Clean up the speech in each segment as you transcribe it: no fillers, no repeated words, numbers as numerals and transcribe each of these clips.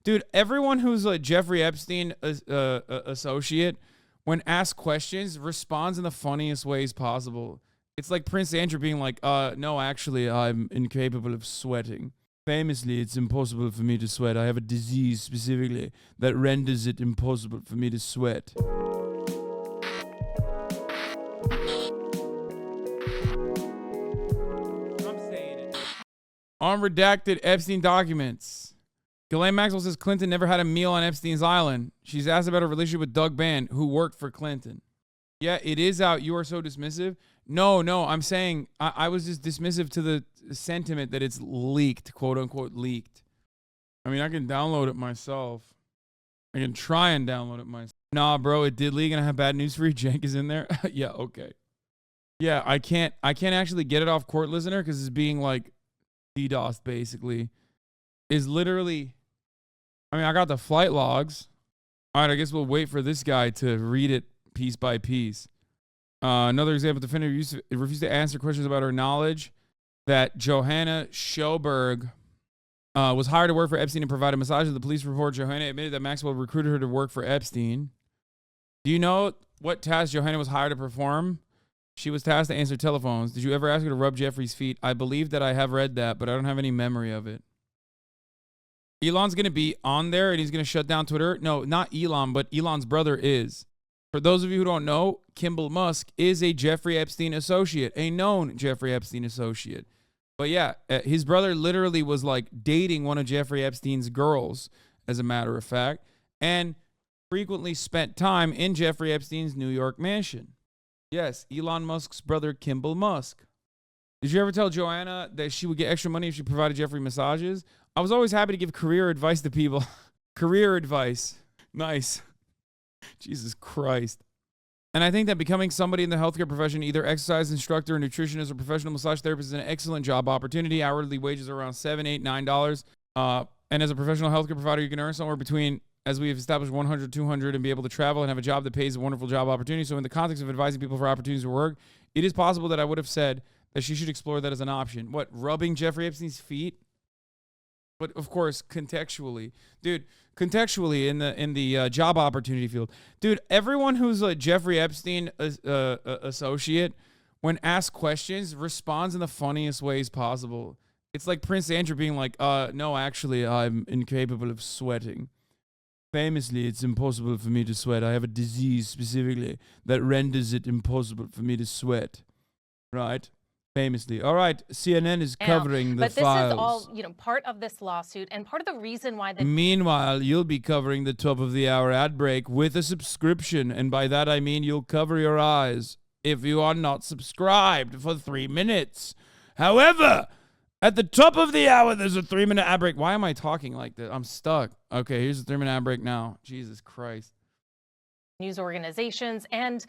Dude, everyone who's a Jeffrey Epstein associate, when asked questions, responds in the funniest ways possible. It's like Prince Andrew being like, no, actually, I'm incapable of sweating. Famously, it's impossible for me to sweat. I have a disease specifically that renders it impossible for me to sweat. I'm saying it. Unredacted Epstein documents. Ghislaine Maxwell says Clinton never had a meal on Epstein's island. She's asked about her relationship with Doug Band, who worked for Clinton. Yeah, it is out. You are so dismissive. No, I'm saying I was just dismissive to the sentiment that it's leaked, quote unquote leaked. I mean, I can download it myself. I can try and download it myself. Nah, bro, it did leak, and I have bad news for you. Jank is in there. Yeah, okay. Yeah, I can't actually get it off court listener because it's being like DDoSed basically. Is literally, I mean, I got the flight logs. All right, I guess we'll wait for this guy to read it piece by piece. Another example, defendant refused to answer questions about her knowledge that Johanna Schoberg was hired to work for Epstein and provide a massage. In the police report, Johanna admitted that Maxwell recruited her to work for Epstein. Do you know what task Johanna was hired to perform? She was tasked to answer telephones. Did you ever ask her to rub Jeffrey's feet? I believe that I have read that, but I don't have any memory of it. Elon's going to be on there and he's going to shut down Twitter. No, not Elon, but Elon's brother is. For those of you who don't know, Kimball Musk is a Jeffrey Epstein associate, a known Jeffrey Epstein associate. But yeah, his brother literally was like dating one of Jeffrey Epstein's girls, as a matter of fact, and frequently spent time in Jeffrey Epstein's New York mansion. Yes, Elon Musk's brother, Kimball Musk. Did you ever tell Joanna that she would get extra money if she provided Jeffrey massages? I was always happy to give career advice to people. Career advice. Nice. Jesus Christ. And I think that becoming somebody in the healthcare profession, either exercise instructor, nutritionist, or professional massage therapist, is an excellent job opportunity. Hourly wages are around $7, $8, $9. And as a professional healthcare provider, you can earn somewhere between, as we have established, 100, 200, and be able to travel and have a job that pays a wonderful job opportunity. So in the context of advising people for opportunities to work, it is possible that I would have said that she should explore that as an option. What, rubbing Jeffrey Epstein's feet? But of course, contextually, dude, in the job opportunity field, dude, everyone who's a Jeffrey Epstein associate, when asked questions, responds in the funniest ways possible. It's like Prince Andrew being like, no, actually, I'm incapable of sweating. Famously, it's impossible for me to sweat. I have a disease specifically that renders it impossible for me to sweat. Right? Famously. All right, CNN is covering the files. But this is all, part of this lawsuit and part of the reason why the... Meanwhile, you'll be covering the top of the hour ad break with a subscription. And by that, I mean you'll cover your eyes if you are not subscribed for 3 minutes. However, at the top of the hour, there's a 3-minute ad break. Why am I talking like this? I'm stuck. Okay, here's a 3-minute ad break now. Jesus Christ. News organizations and,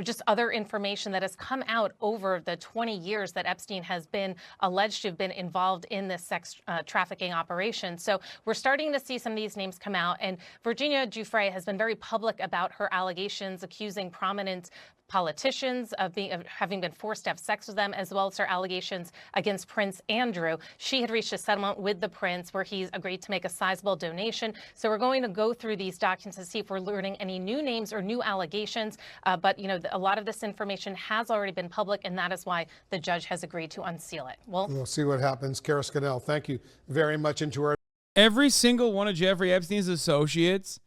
just other information that has come out over the 20 years that Epstein has been alleged to have been involved in this sex trafficking operation. So we're starting to see some of these names come out. And Virginia Giuffre has been very public about her allegations, accusing prominent politicians of having been forced to have sex with them, as well as her allegations against Prince Andrew. She had reached a settlement with the prince where he's agreed to make a sizable donation. So we're going to go through these documents to see if we're learning any new names or new allegations. But a lot of this information has already been public, and that is why the judge has agreed to unseal it. Well, we'll see what happens. Kara Scannell, thank you very much. Every single one of Jeffrey Epstein's associates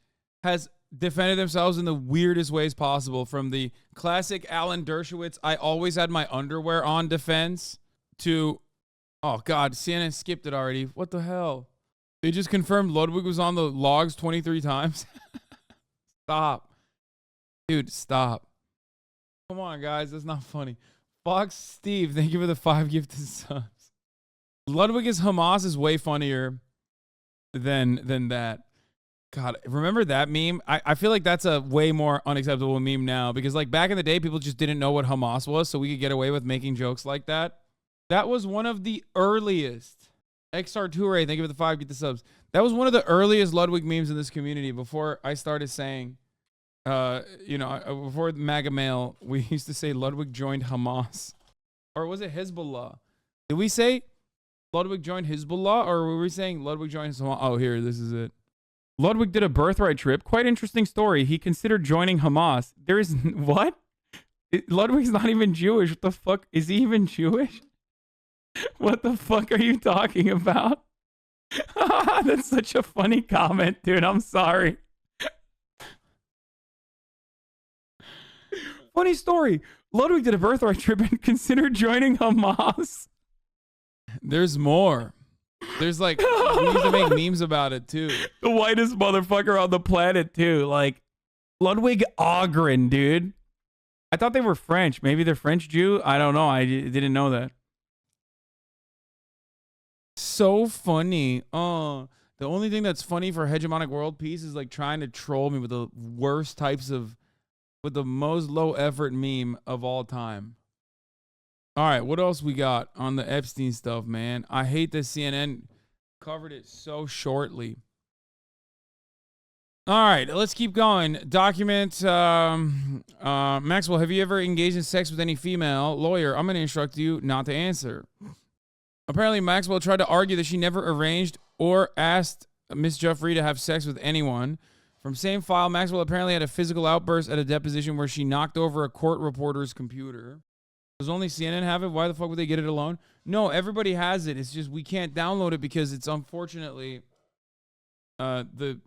has defended themselves in the weirdest ways possible, from the classic Alan Dershowitz, I always had my underwear on defense, to, oh God, CNN skipped it already. What the hell? They just confirmed Ludwig was on the logs 23 times. Stop. Dude, stop. Come on, guys. That's not funny. Fox Steve, thank you for the 5 gifted subs. Ludwig is Hamas is way funnier than that. God, remember that meme? I feel like that's a way more unacceptable meme now, because like back in the day, people just didn't know what Hamas was, so we could get away with making jokes like that. That was one of the earliest. XR Toure, thank you for the 5 get the subs. That was one of the earliest Ludwig memes in this community before I started saying, before MAGA Mail, we used to say Ludwig joined Hamas. Or was it Hezbollah? Did we say Ludwig joined Hezbollah, or were we saying Ludwig joined Hamas? Oh, here, this is it. Ludwig did a birthright trip. Quite interesting story. He considered joining Hamas. There is what? Ludwig's not even Jewish. What the fuck? Is he even Jewish? What the fuck are you talking about? That's such a funny comment, dude. I'm sorry. Funny story. Ludwig did a birthright trip and considered joining Hamas. There's more. There's like, we used to make memes about it too. The whitest motherfucker on the planet too. Like, Ludwig Ogren, dude. I thought they were French. Maybe they're French Jew. I don't know. I didn't know that. So funny. The only thing that's funny for Hegemonic World Peace is like trying to troll me with the worst types of, with the most low effort meme of all time. All right, what else we got on the Epstein stuff, man? I hate that CNN covered it so shortly. All right, let's keep going. Document, Maxwell, have you ever engaged in sex with any female? Lawyer, I'm going to instruct you not to answer. Apparently, Maxwell tried to argue that she never arranged or asked Miss Jeffrey to have sex with anyone. From same file, Maxwell apparently had a physical outburst at a deposition where she knocked over a court reporter's computer. Does only CNN have it? Why the fuck would they get it alone? No, everybody has it. It's just we can't download it because it's unfortunately the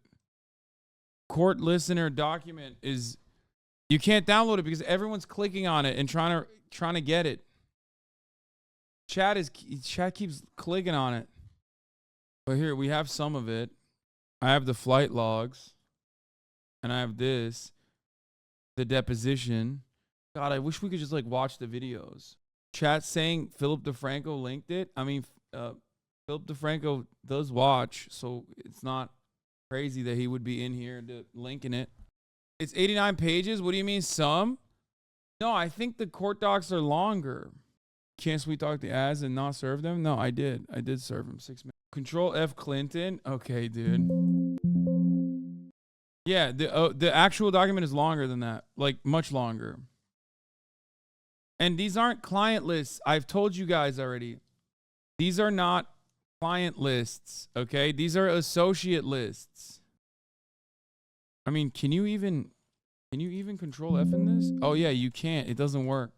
court listener document is, you can't download it because everyone's clicking on it and trying to get it. Chat keeps clicking on it. But here we have some of it. I have the flight logs, and I have this, the deposition. God, I wish we could just like watch the videos. Chat saying Philip DeFranco linked it. I mean, Philip DeFranco does watch, so it's not crazy that he would be in here linking it. It's 89 pages. What do you mean some? No, I think the court docs are longer. Can't sweet talk the ads and not serve them? No, I did. I did serve them 6 minutes. Control F Clinton. Okay, dude. Yeah, the actual document is longer than that. Like, much longer. And these aren't client lists. I've told you guys already. These are not client lists, okay? These are associate lists. I mean, can you even control F in this? Oh yeah, you can't. It doesn't work.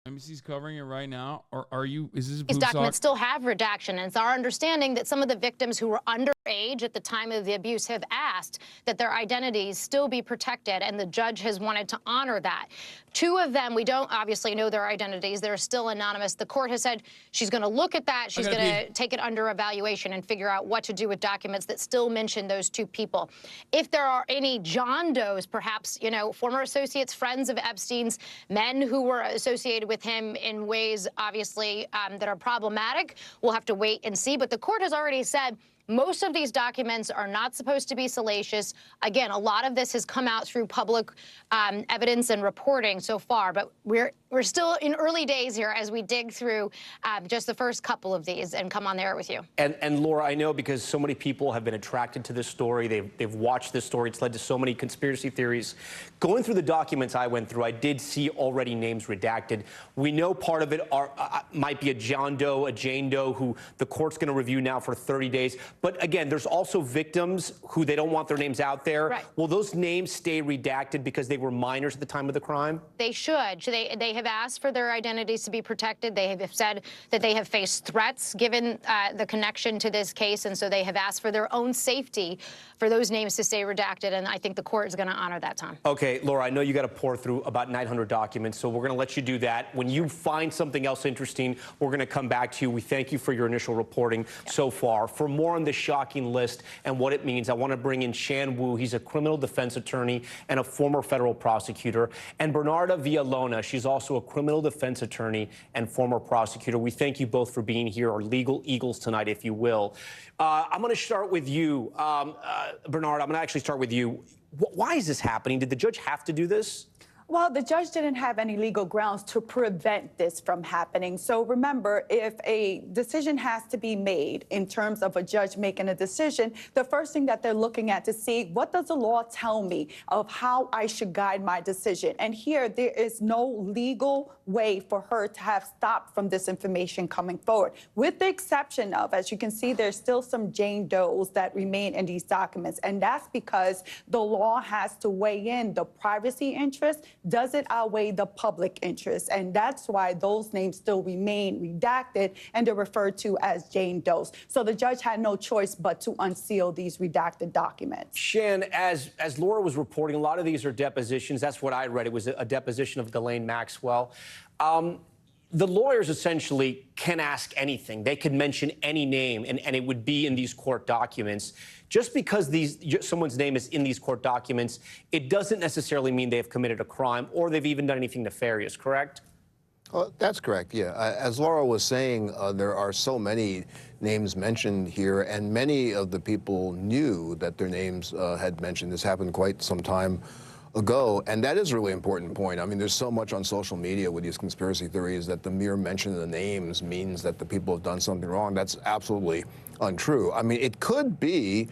NBC's covering it right now. Or are you, is this a These documents still have redaction, and it's our understanding that some of the victims who were underage at the time of the abuse have asked that their identities still be protected, and the judge has wanted to honor that. 2 of them, we don't obviously know their identities. They're still anonymous. The court has said she's going to look at that. She's going to take it under evaluation and figure out what to do with documents that still mention those 2 people. If there are any John Does, perhaps, you know, former associates, friends of Epstein's, men who were associated with him in ways, obviously, that are problematic, we'll have to wait and see. But the court has already said most of these documents are not supposed to be salacious. Again, a lot of this has come out through public evidence and reporting so far, but we're still in early days here as we dig through just the first couple of these and come on there with you. And Laura, I know because so many people have been attracted to this story. They've watched this story. It's led to so many conspiracy theories. Going through the documents I went through, I did see already names redacted. We know part of it might be a John Doe, a Jane Doe, who the court's going to review now for 30 days. But again, there's also victims who they don't want their names out there. Right. Will those names stay redacted because they were minors at the time of the crime? They should. They have asked for their identities to be protected. They have said that they have faced threats given the connection to this case, and so they have asked for their own safety for those names to stay redacted, and I think the court is going to honor that, Tom. Okay, Laura, I know you got to pour through about 900 documents, so we're going to let you do that. When you find something else interesting, we're going to come back to you. We thank you for your initial reporting so far. For more on this shocking list and what it means, I want to bring in Shan Wu. He's a criminal defense attorney and a former federal prosecutor, and Bernarda Villalona. She's also a criminal defense attorney and former prosecutor. We thank you both for being here, our legal eagles tonight, if you will. I'm going to start with you, Bernard. I'm going to actually start with you. Why is this happening? Did the judge have to do this? Well, the judge didn't have any legal grounds to prevent this from happening. So remember, if a decision has to be made in terms of a judge making a decision, the first thing that they're looking at to see, what does the law tell me of how I should guide my decision? And here, there is no legal way for her to have stopped from this information coming forward, with the exception of, as you can see, there's still some Jane Does that remain in these documents. And that's because the law has to weigh in the privacy interest. Does it outweigh the public interest? And that's why those names still remain redacted and they're referred to as Jane Does. So the judge had no choice but to unseal these redacted documents. Shan, as Laura was reporting, a lot of these are depositions. That's what I read. It was a deposition of Ghislaine Maxwell. The lawyers essentially can ask anything. They could mention any name, and it would be in these court documents. Just because someone's name is in these court documents, it doesn't necessarily mean they have committed a crime or they've even done anything nefarious, correct? That's correct, yeah. As Laura was saying, there are so many names mentioned here, and many of the people knew that their names had mentioned. This happened quite some time ago, and that is a really important point. I mean, there's so much on social media with these conspiracy theories that the mere mention of the names means that the people have done something wrong. That's absolutely untrue. I mean, it could be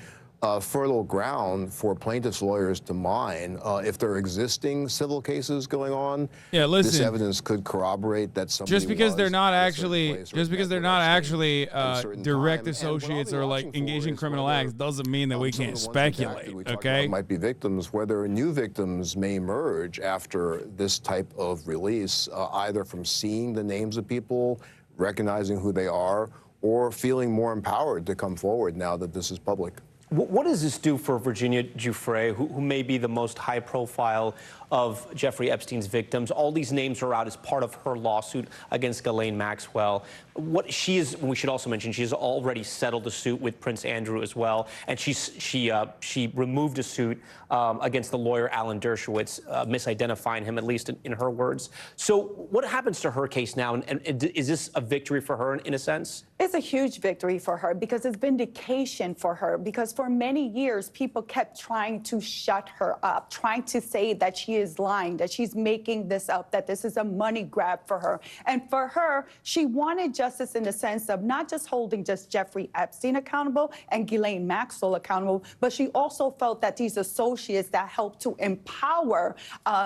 fertile ground for plaintiffs' lawyers to mine if there are existing civil cases going on. Yeah, listen. This evidence could corroborate that somebody Just because they're was not at a certain actually, place or just because met they're with not Epstein actually at a certain direct time. And what I'll associates be or like watching for engaging in is criminal whether, acts doesn't mean that we some of can't the ones redacted speculate. we talked Okay. about might be victims, whether new victims may emerge after this type of release, either from seeing the names of people, recognizing who they are, or feeling more empowered to come forward now that this is public. What does this do for Virginia Giuffre, who may be the most high profile of Jeffrey Epstein's victims? All these names are out as part of her lawsuit against Ghislaine Maxwell. We should also mention, she has already settled a suit with Prince Andrew as well, and she removed a suit against the lawyer Alan Dershowitz, misidentifying him, at least in her words. So what happens to her case now, and is this a victory for her in a sense? It's a huge victory for her because it's vindication for her, because for many years, people kept trying to shut her up, trying to say that she is lying, that she's making this up, that this is a money grab for her. And for her, she wanted justice in the sense of not just holding just Jeffrey Epstein accountable and Ghislaine Maxwell accountable, but she also felt that these associates that helped to empower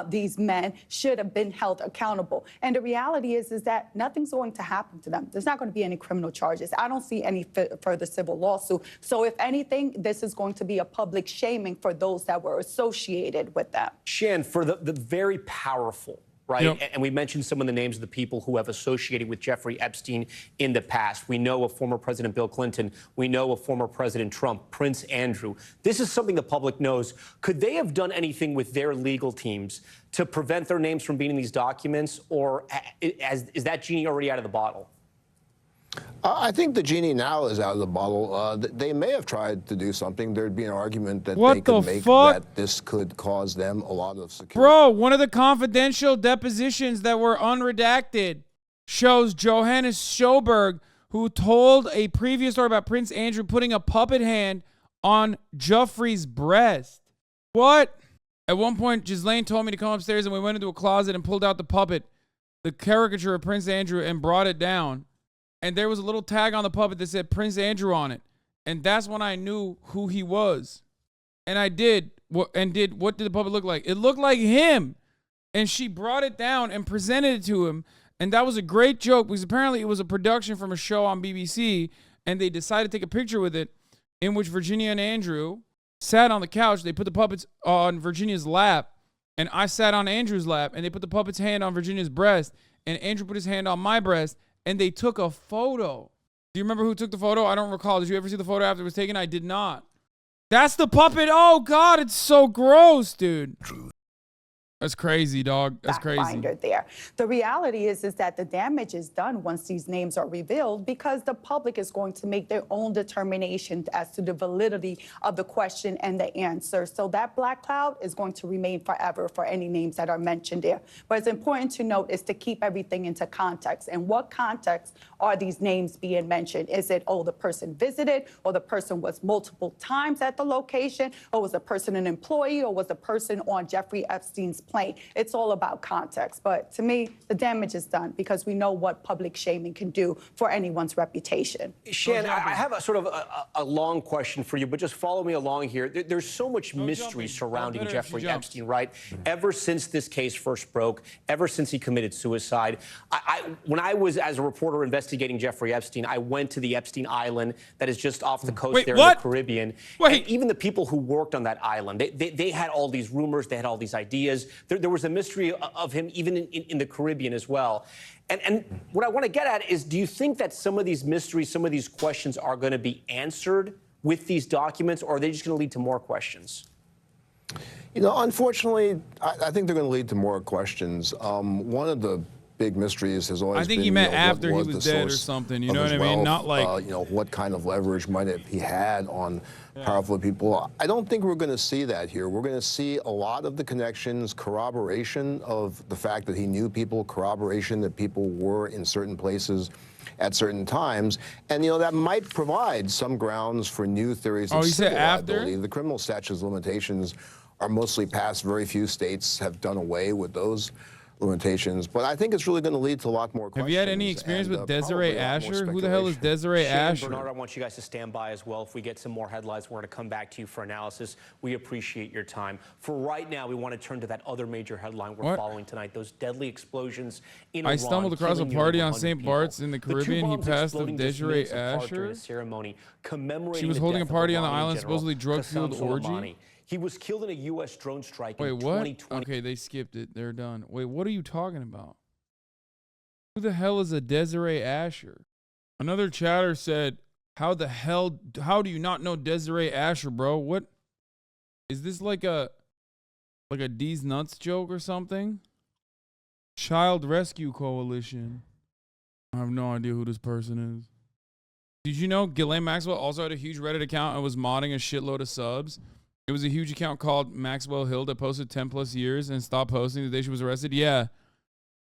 these men should have been held accountable. And the reality is that nothing's going to happen to them. There's not going to be any criminal charges. I don't see any further civil lawsuit. So if anything, this is going to be a public shaming for those that were associated with them. Shan, for the very powerful, right? Yep. And we mentioned some of the names of the people who have associated with Jeffrey Epstein in the past. We know of former President Bill Clinton. We know of former President Trump, Prince Andrew. This is something the public knows. Could they have done anything with their legal teams to prevent their names from being in these documents, or is that genie already out of the bottle? I think the genie now is out of the bottle. They may have tried to do something. There'd be an argument that What they could the make fuck? that this could cause them a lot of security. Bro, one of the confidential depositions that were unredacted shows Johannes Schoberg, who told a previous story about Prince Andrew putting a puppet hand on Jeffrey's breast. What? At one point, Ghislaine told me to come upstairs, and we went into a closet and pulled out the puppet, the caricature of Prince Andrew, and brought it down. And there was a little tag on the puppet that said Prince Andrew on it. And that's when I knew who he was. And I did. What did the puppet look like? It looked like him. And she brought it down and presented it to him. And that was a great joke because apparently it was a production from a show on BBC. And they decided to take a picture with it in which Virginia and Andrew sat on the couch. They put the puppets on Virginia's lap. And I sat on Andrew's lap. And they put the puppet's hand on Virginia's breast. And Andrew put his hand on my breast. And they took a photo. Do you remember who took the photo? I don't recall. Did you ever see the photo after it was taken? I did not. That's the puppet. Oh, God, it's so gross, dude. That's crazy, dog. That's crazy. Finder there. The reality is that the damage is done once these names are revealed because the public is going to make their own determination as to the validity of the question and the answer. So that black cloud is going to remain forever for any names that are mentioned there. But it's important to note is to keep everything into context. And what context are these names being mentioned? Is it, oh, the person visited, or the person was multiple times at the location, or was the person an employee, or was the person on Jeffrey Epstein's plane? complaint. It's all about context. But to me, the damage is done because we know what public shaming can do for anyone's reputation. Shan, I have a sort of a long question for you, but just follow me along here. There's so much mystery surrounding Jeffrey Epstein, right? Ever since this case first broke, ever since he committed suicide. When I was, as a reporter investigating Jeffrey Epstein, I went to the Epstein Island that is just off the coast there in the Caribbean. And even the people who worked on that island, they had all these rumors, they had all these ideas. There was a mystery of him even in the Caribbean as well. And what I want to get at is, do you think that some of these mysteries, some of these questions are going to be answered with these documents, or are they just going to lead to more questions? You know, unfortunately, I think they're going to lead to more questions. One of the big mysteries has always been, I think he meant after he was dead or something, you know what I mean? Not like, you know, what kind of leverage might he had on powerful people. I don't think we're going to see that here. We're going to see a lot of the connections, corroboration of the fact that he knew people, corroboration that people were in certain places at certain times, and you know that might provide some grounds for new theories of civil liability. The criminal statute of limitations are mostly passed. Very few states have done away with those limitations, but I think it's really going to lead to a lot more questions. Have you had any experience with Desiree Asher? Who the hell is Desiree Asher? Bernard, I want you guys to stand by as well. If we get some more headlines, we're going to come back to you for analysis. We appreciate your time. For right now, we want to turn to that other major headline we're following tonight, those deadly explosions in Iran. I stumbled across a party on St. Bart's in the Caribbean. He passed of Desiree Asher. She was holding a party on the island, supposedly drug-fueled orgy. He was killed in a U.S. drone strike in 2020. Okay, they skipped it. They're done. Wait, what are you talking about? Who the hell is a Desiree Asher? Another chatter said, how the hell, how do you not know Desiree Asher, bro? What? Is this like a D's Nuts joke or something? Child Rescue Coalition. I have no idea who this person is. Did you know Ghislaine Maxwell also had a huge Reddit account and was modding a shitload of subs? It was a huge account called Maxwell Hill that posted 10 plus years and stopped posting the day she was arrested. Yeah.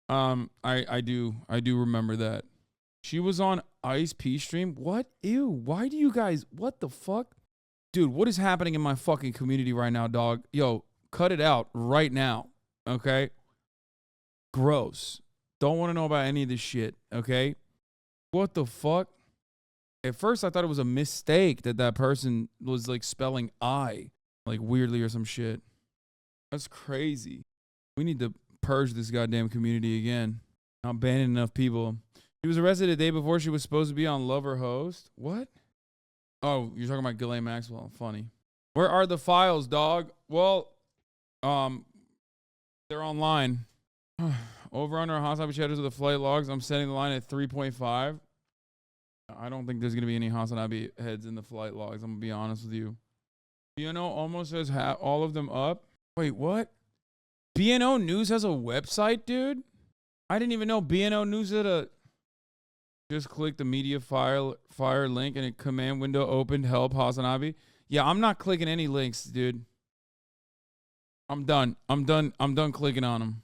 I do remember that. She was on Ice P stream. What? Ew. Why do you guys, what the fuck? Dude, what is happening in my fucking community right now, dog? Yo, cut it out right now. Okay? Gross. Don't want to know about any of this shit. Okay? What the fuck? At first, I thought it was a mistake that person was like spelling I. Like weirdly or some shit. That's crazy. We need to purge this goddamn community again. Not banning enough people. She was arrested a day before she was supposed to be on Love or Host. What? Oh, you're talking about Ghislaine Maxwell. Funny. Where are the files, dog? Well, they're online. Over under Hasanabi chatters with the flight logs. I'm setting the line at 3.5. I don't think there's gonna be any Hasanabi heads in the flight logs. I'm gonna be honest with you. BNO almost has all of them up. Wait, what? BNO News has a website, dude? I didn't even know BNO News had a... Just click the media fire link and a command window opened. Help Hasanabi. Yeah, I'm not clicking any links, dude. I'm done clicking on them.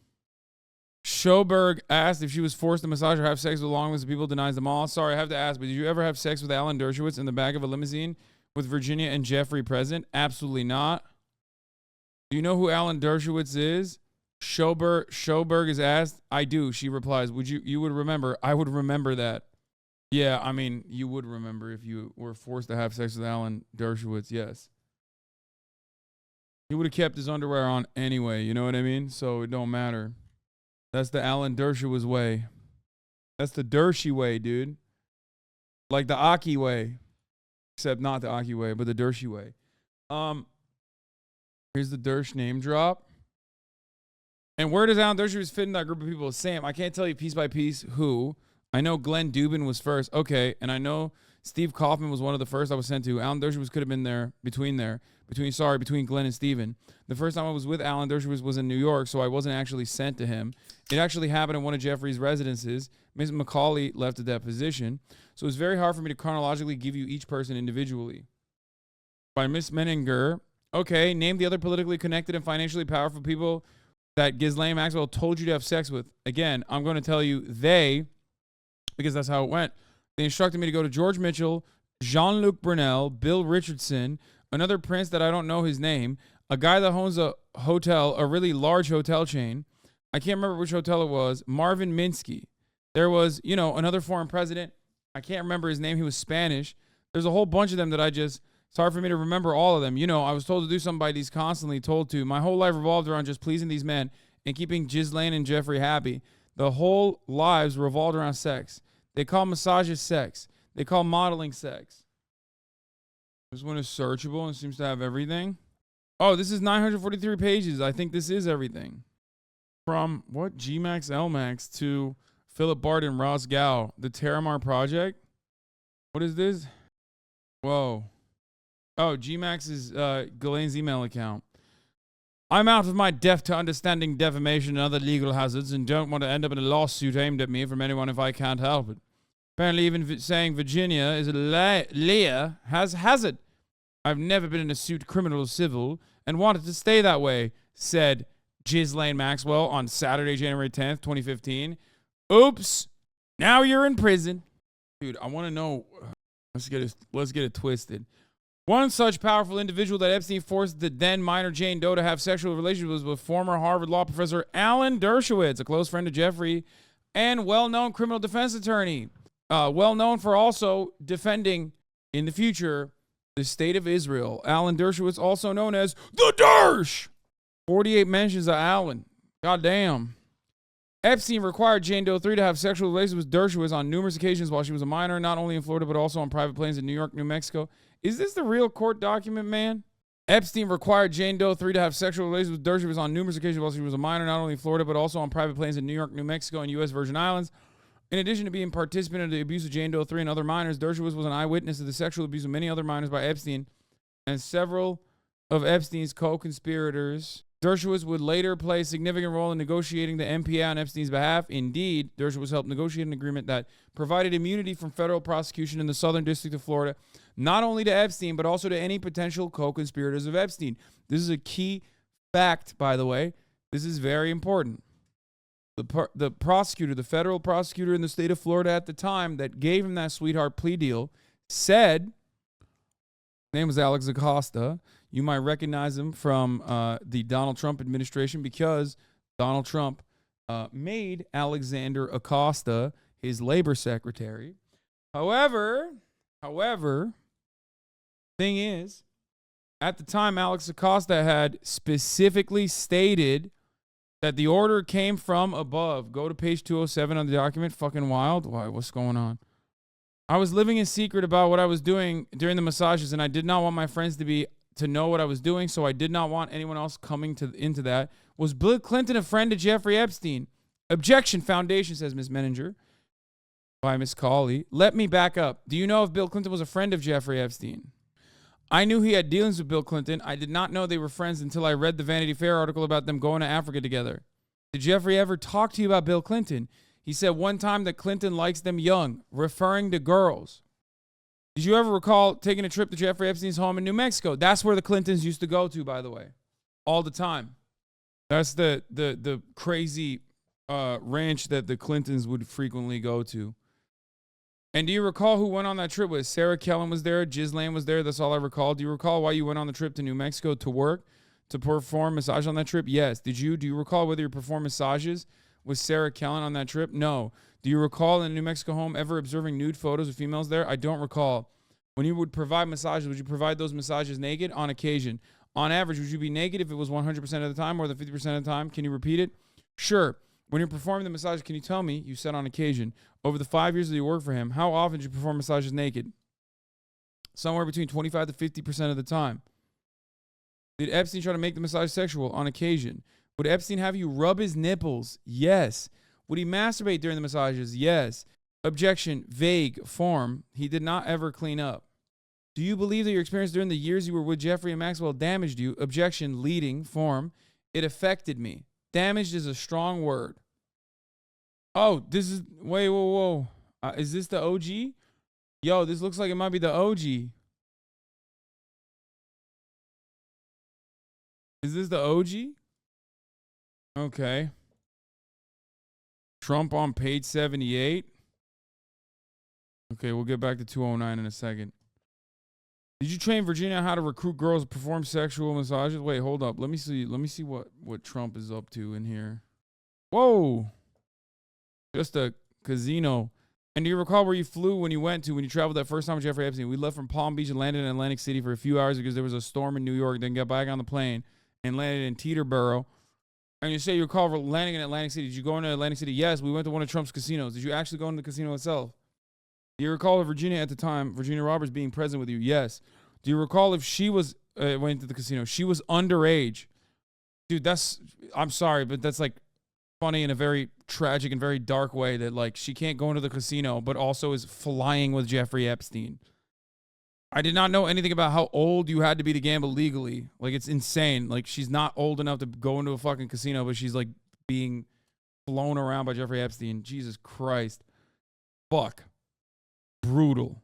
Schoberg asked if she was forced to massage or have sex with long list of people, denies them all. Sorry, I have to ask, but did you ever have sex with Alan Dershowitz in the back of a limousine with Virginia and Jeffrey present? Absolutely not. Do you know who Alan Dershowitz is? Schoberg is asked. I do. She replies, you would remember. I would remember that. Yeah, I mean, you would remember if you were forced to have sex with Alan Dershowitz, yes. He would have kept his underwear on anyway, you know what I mean? So it don't matter. That's the Alan Dershowitz way. That's the Dershy way, dude. Like the Aki way. Except not the Aki way, but the Dershy way. Here's the Dersh name drop. And where does Alan Dershowitz fit in that group of people? Sam, I can't tell you piece by piece who. I know Glenn Dubin was first. Okay. And I know Steve Kaufman was one of the first I was sent to. Alan Dershowitz could have been there, between Glenn and Steven. The first time I was with Alan Dershowitz was in New York, so I wasn't actually sent to him. It actually happened in one of Jeffrey's residences. Ms. McCauley left at that position. So it's very hard for me to chronologically give you each person individually. By Miss Menninger. Okay, name the other politically connected and financially powerful people that Ghislaine Maxwell told you to have sex with. Again, I'm going to tell you they, because that's how it went. They instructed me to go to George Mitchell, Jean-Luc Brunel, Bill Richardson, another prince that I don't know his name, a guy that owns a hotel, a really large hotel chain. I can't remember which hotel it was. Marvin Minsky. There was, you know, another foreign president. I can't remember his name. He was Spanish. There's a whole bunch of them that it's hard for me to remember all of them. You know, I was told to do something by these constantly told to. My whole life revolved around just pleasing these men and keeping Ghislaine and Jeffrey happy. The whole lives revolved around sex. They call massages sex. They call modeling sex. This one is searchable and seems to have everything. Oh, this is 943 pages. I think this is everything. From what? Gmax Lmax to Philip Bart and Ross Gow. The Terramar Project. What is this? Whoa. Oh, Gmax is Ghislaine's email account. I'm out of my depth to understanding defamation and other legal hazards and don't want to end up in a lawsuit aimed at me from anyone if I can't help it. Apparently even saying Virginia is a layer has hazard. I've never been in a suit, criminal or civil, and wanted to stay that way, said Ghislaine Maxwell on Saturday, January 10th, 2015. Oops. Now you're in prison. Dude, I want to know. Let's get it twisted. One such powerful individual that Epstein forced the then minor Jane Doe to have sexual relations was with former Harvard law professor Alan Dershowitz, a close friend of Jeffrey and well-known criminal defense attorney. Well known for also defending, in the future, the state of Israel. Alan Dershowitz, also known as the Dersh. 48 mentions of Alan. Goddamn. Epstein required Jane Doe 3 to have sexual relations with Dershowitz on numerous occasions while she was a minor, not only in Florida, but also on private planes in New York, New Mexico. Is this the real court document, man? Epstein required Jane Doe 3 to have sexual relations with Dershowitz on numerous occasions while she was a minor, not only in Florida, but also on private planes in New York, New Mexico, and U.S. Virgin Islands. In addition to being a participant in the abuse of Jane Doe 3 and other minors, Dershowitz was an eyewitness to the sexual abuse of many other minors by Epstein and several of Epstein's co-conspirators. Dershowitz would later play a significant role in negotiating the MPA on Epstein's behalf. Indeed, Dershowitz helped negotiate an agreement that provided immunity from federal prosecution in the Southern District of Florida, not only to Epstein, but also to any potential co-conspirators of Epstein. This is a key fact, by the way. This is very important. The prosecutor, the federal prosecutor in the state of Florida at the time that gave him that sweetheart plea deal said, his name was Alex Acosta. You might recognize him from the Donald Trump administration because Donald Trump made Alexander Acosta his labor secretary. However, thing is, at the time, Alex Acosta had specifically stated that the order came from above. Go to page 207 on the document. Fucking wild. Why? What's going on? I was living in secret about what I was doing during the massages, and I did not want my friends to know what I was doing, so I did not want anyone else coming into that. Was Bill Clinton a friend of Jeffrey Epstein? Objection, Foundation, says Ms. Menninger. By Ms. Cawley. Let me back up. Do you know if Bill Clinton was a friend of Jeffrey Epstein? I knew he had dealings with Bill Clinton. I did not know they were friends until I read the Vanity Fair article about them going to Africa together. Did Jeffrey ever talk to you about Bill Clinton? He said one time that Clinton likes them young, referring to girls. Did you ever recall taking a trip to Jeffrey Epstein's home in New Mexico? That's where the Clintons used to go to, by the way, all the time. That's the crazy ranch that the Clintons would frequently go to. And do you recall who went on that trip with? Sarah Kellen was there. Ghislaine was there. That's all I recall. Do you recall why you went on the trip to New Mexico to work, to perform massage on that trip? Yes. Do you recall whether you performed massages with Sarah Kellen on that trip? No. Do you recall in the New Mexico home ever observing nude photos of females there? I don't recall. When you would provide massages, would you provide those massages naked? On occasion. On average, would you be naked if it was 100% of the time, more than 50% of the time? Can you repeat it? Sure. When you're performing the massage, can you tell me, you said on occasion, over the 5 years that you worked for him, how often did you perform massages naked? Somewhere between 25 to 50% of the time. Did Epstein try to make the massage sexual? On occasion. Would Epstein have you rub his nipples? Yes. Would he masturbate during the massages? Yes. Objection, vague, form. He did not ever clean up. Do you believe that your experience during the years you were with Jeffrey and Maxwell damaged you? Objection, leading, form. It affected me. Damaged is a strong word. Oh, this is, wait, whoa. Is this the OG? Yo, this looks like it might be the OG. Is this the OG? Okay. Trump on page 78. Okay, we'll get back to 209 in a second. Did you train Virginia how to recruit girls to perform sexual massages? Wait, hold up. Let me see what Trump is up to in here. Whoa. Just a casino. And do you recall where you flew when you traveled that first time with Jeffrey Epstein? We left from Palm Beach and landed in Atlantic City for a few hours because there was a storm in New York, then got back on the plane and landed in Teterboro. And you say you recall landing in Atlantic City. Did you go into Atlantic City? Yes, we went to one of Trump's casinos. Did you actually go into the casino itself? Do you recall Virginia at the time, Virginia Roberts, being present with you? Yes. Do you recall if she was, went to the casino? She was underage. Dude, I'm sorry, but that's like funny in a very tragic and very dark way that like she can't go into the casino, but also is flying with Jeffrey Epstein. I did not know anything about how old you had to be to gamble legally. Like, it's insane. Like, she's not old enough to go into a fucking casino, but she's like being blown around by Jeffrey Epstein. Jesus Christ. Fuck. Brutal.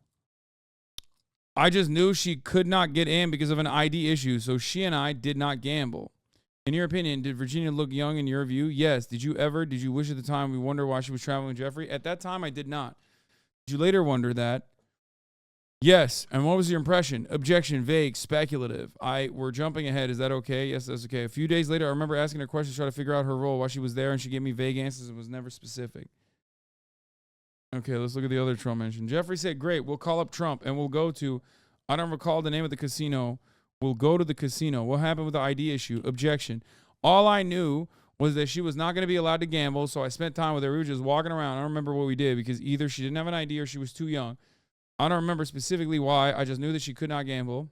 I just knew she could not get in because of an ID issue, so she and I did not gamble. In your opinion, did Virginia look young in your view? Yes. Did you wish at the time we wonder why she was traveling with Jeffrey? At that time, I did not. Did you later wonder that? Yes. And what was your impression? Objection, vague, speculative. We're jumping ahead. Is that okay? Yes, that's okay. A few days later, I remember asking her questions to try to figure out her role while she was there, and she gave me vague answers and was never specific. Okay, let's look at the other Trump mention. Jeffrey said, great, we'll call up Trump and we'll go to, I don't recall the name of the casino. We'll go to the casino. What happened with the ID issue? Objection. All I knew was that she was not going to be allowed to gamble, so I spent time with her. We were just walking around. I don't remember what we did because either she didn't have an ID or she was too young. I don't remember specifically why. I just knew that she could not gamble.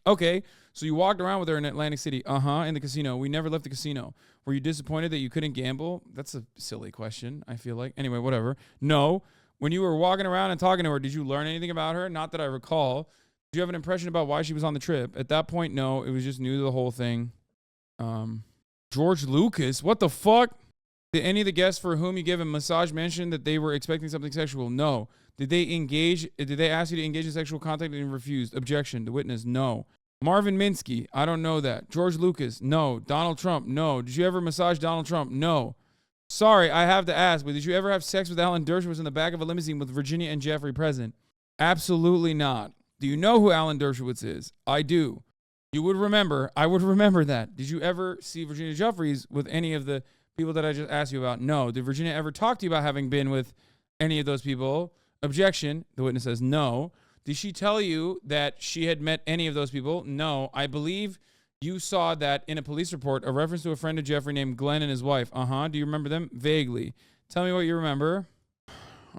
Okay, so you walked around with her in Atlantic City. In the casino. We never left the casino. Were you disappointed that you couldn't gamble? That's a silly question, I feel like. Anyway, whatever. No. When you were walking around and talking to her, did you learn anything about her? Not that I recall. Did you have an impression about why she was on the trip? At that point, no. It was just new to the whole thing. George Lucas? What the fuck? Did any of the guests for whom you gave a massage mention that they were expecting something sexual? No. Did they ask you to engage in sexual contact and you refused? Objection. The witness, no. Marvin Minsky? I don't know that. George Lucas? No. Donald Trump? No. Did you ever massage Donald Trump? No. Sorry, I have to ask, but did you ever have sex with Alan Dershowitz in the back of a limousine with Virginia and Jeffrey present? Absolutely not. Do you know who Alan Dershowitz is? I do. You would remember. I would remember that. Did you ever see Virginia Jeffries with any of the people that I just asked you about? No. Did Virginia ever talk to you about having been with any of those people? Objection. The witness says no. Did she tell you that she had met any of those people? No. I believe you saw that in a police report, a reference to a friend of Jeffrey named Glenn and his wife. Do you remember them? Vaguely. Tell me what you remember.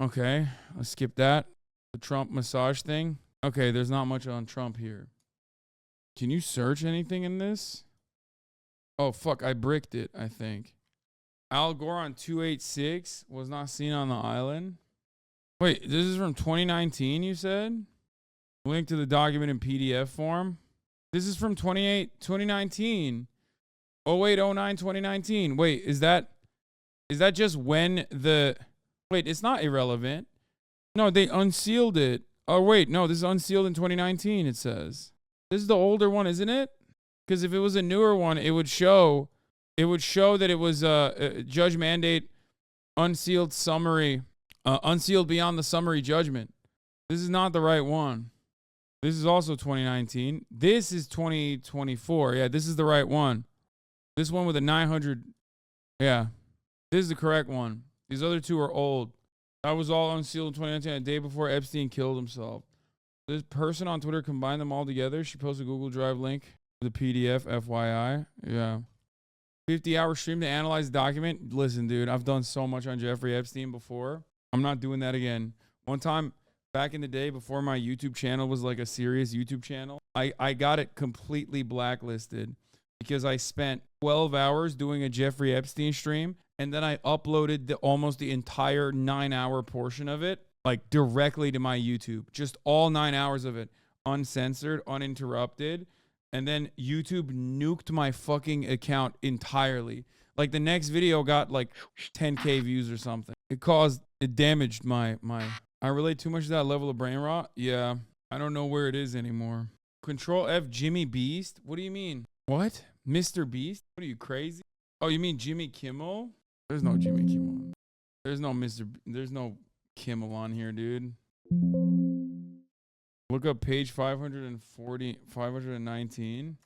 Okay, let's skip that. The Trump massage thing. Okay, there's not much on Trump here. Can you search anything in this? Oh, fuck, I bricked it, I think. Al Gore on 286 was not seen on the island. Wait, this is from 2019, you said? Link to the document in PDF form. This is from 2019. 0809 2019. Wait, is that just when the... Wait, it's not irrelevant. No, they unsealed it. Oh, wait, no, this is unsealed in 2019, it says. This is the older one, isn't it? Because if it was a newer one, it would show that it was a judge mandate unsealed summary, unsealed beyond the summary judgment. This is not the right one. This is also 2019. This is 2024. Yeah, this is the right one. This one with a 900. Yeah, this is the correct one. These other two are old. That was all unsealed in 2019, a day before Epstein killed himself. This person on Twitter combined them all together. She posted a Google Drive link to the PDF, FYI. Yeah. 50-hour stream to analyze the document. Listen, dude, I've done so much on Jeffrey Epstein before. I'm not doing that again. One time, back in the day, before my YouTube channel was like a serious YouTube channel, I got it completely blacklisted because I spent 12 hours doing a Jeffrey Epstein stream, and then I uploaded almost the entire 9-hour portion of it, like directly to my YouTube. Just all 9 hours of it, uncensored, uninterrupted. And then YouTube nuked my fucking account entirely. Like the next video got like 10K views or something. It damaged my. I relate too much to that level of brain rot. Yeah, I don't know where it is anymore. Control F Jimmy Beast? What do you mean? What? Mr. Beast? What are you, crazy? Oh, you mean Jimmy Kimmel? There's no Jimmy Kimmel. There's no Kimmel on here, dude. Look up page 519.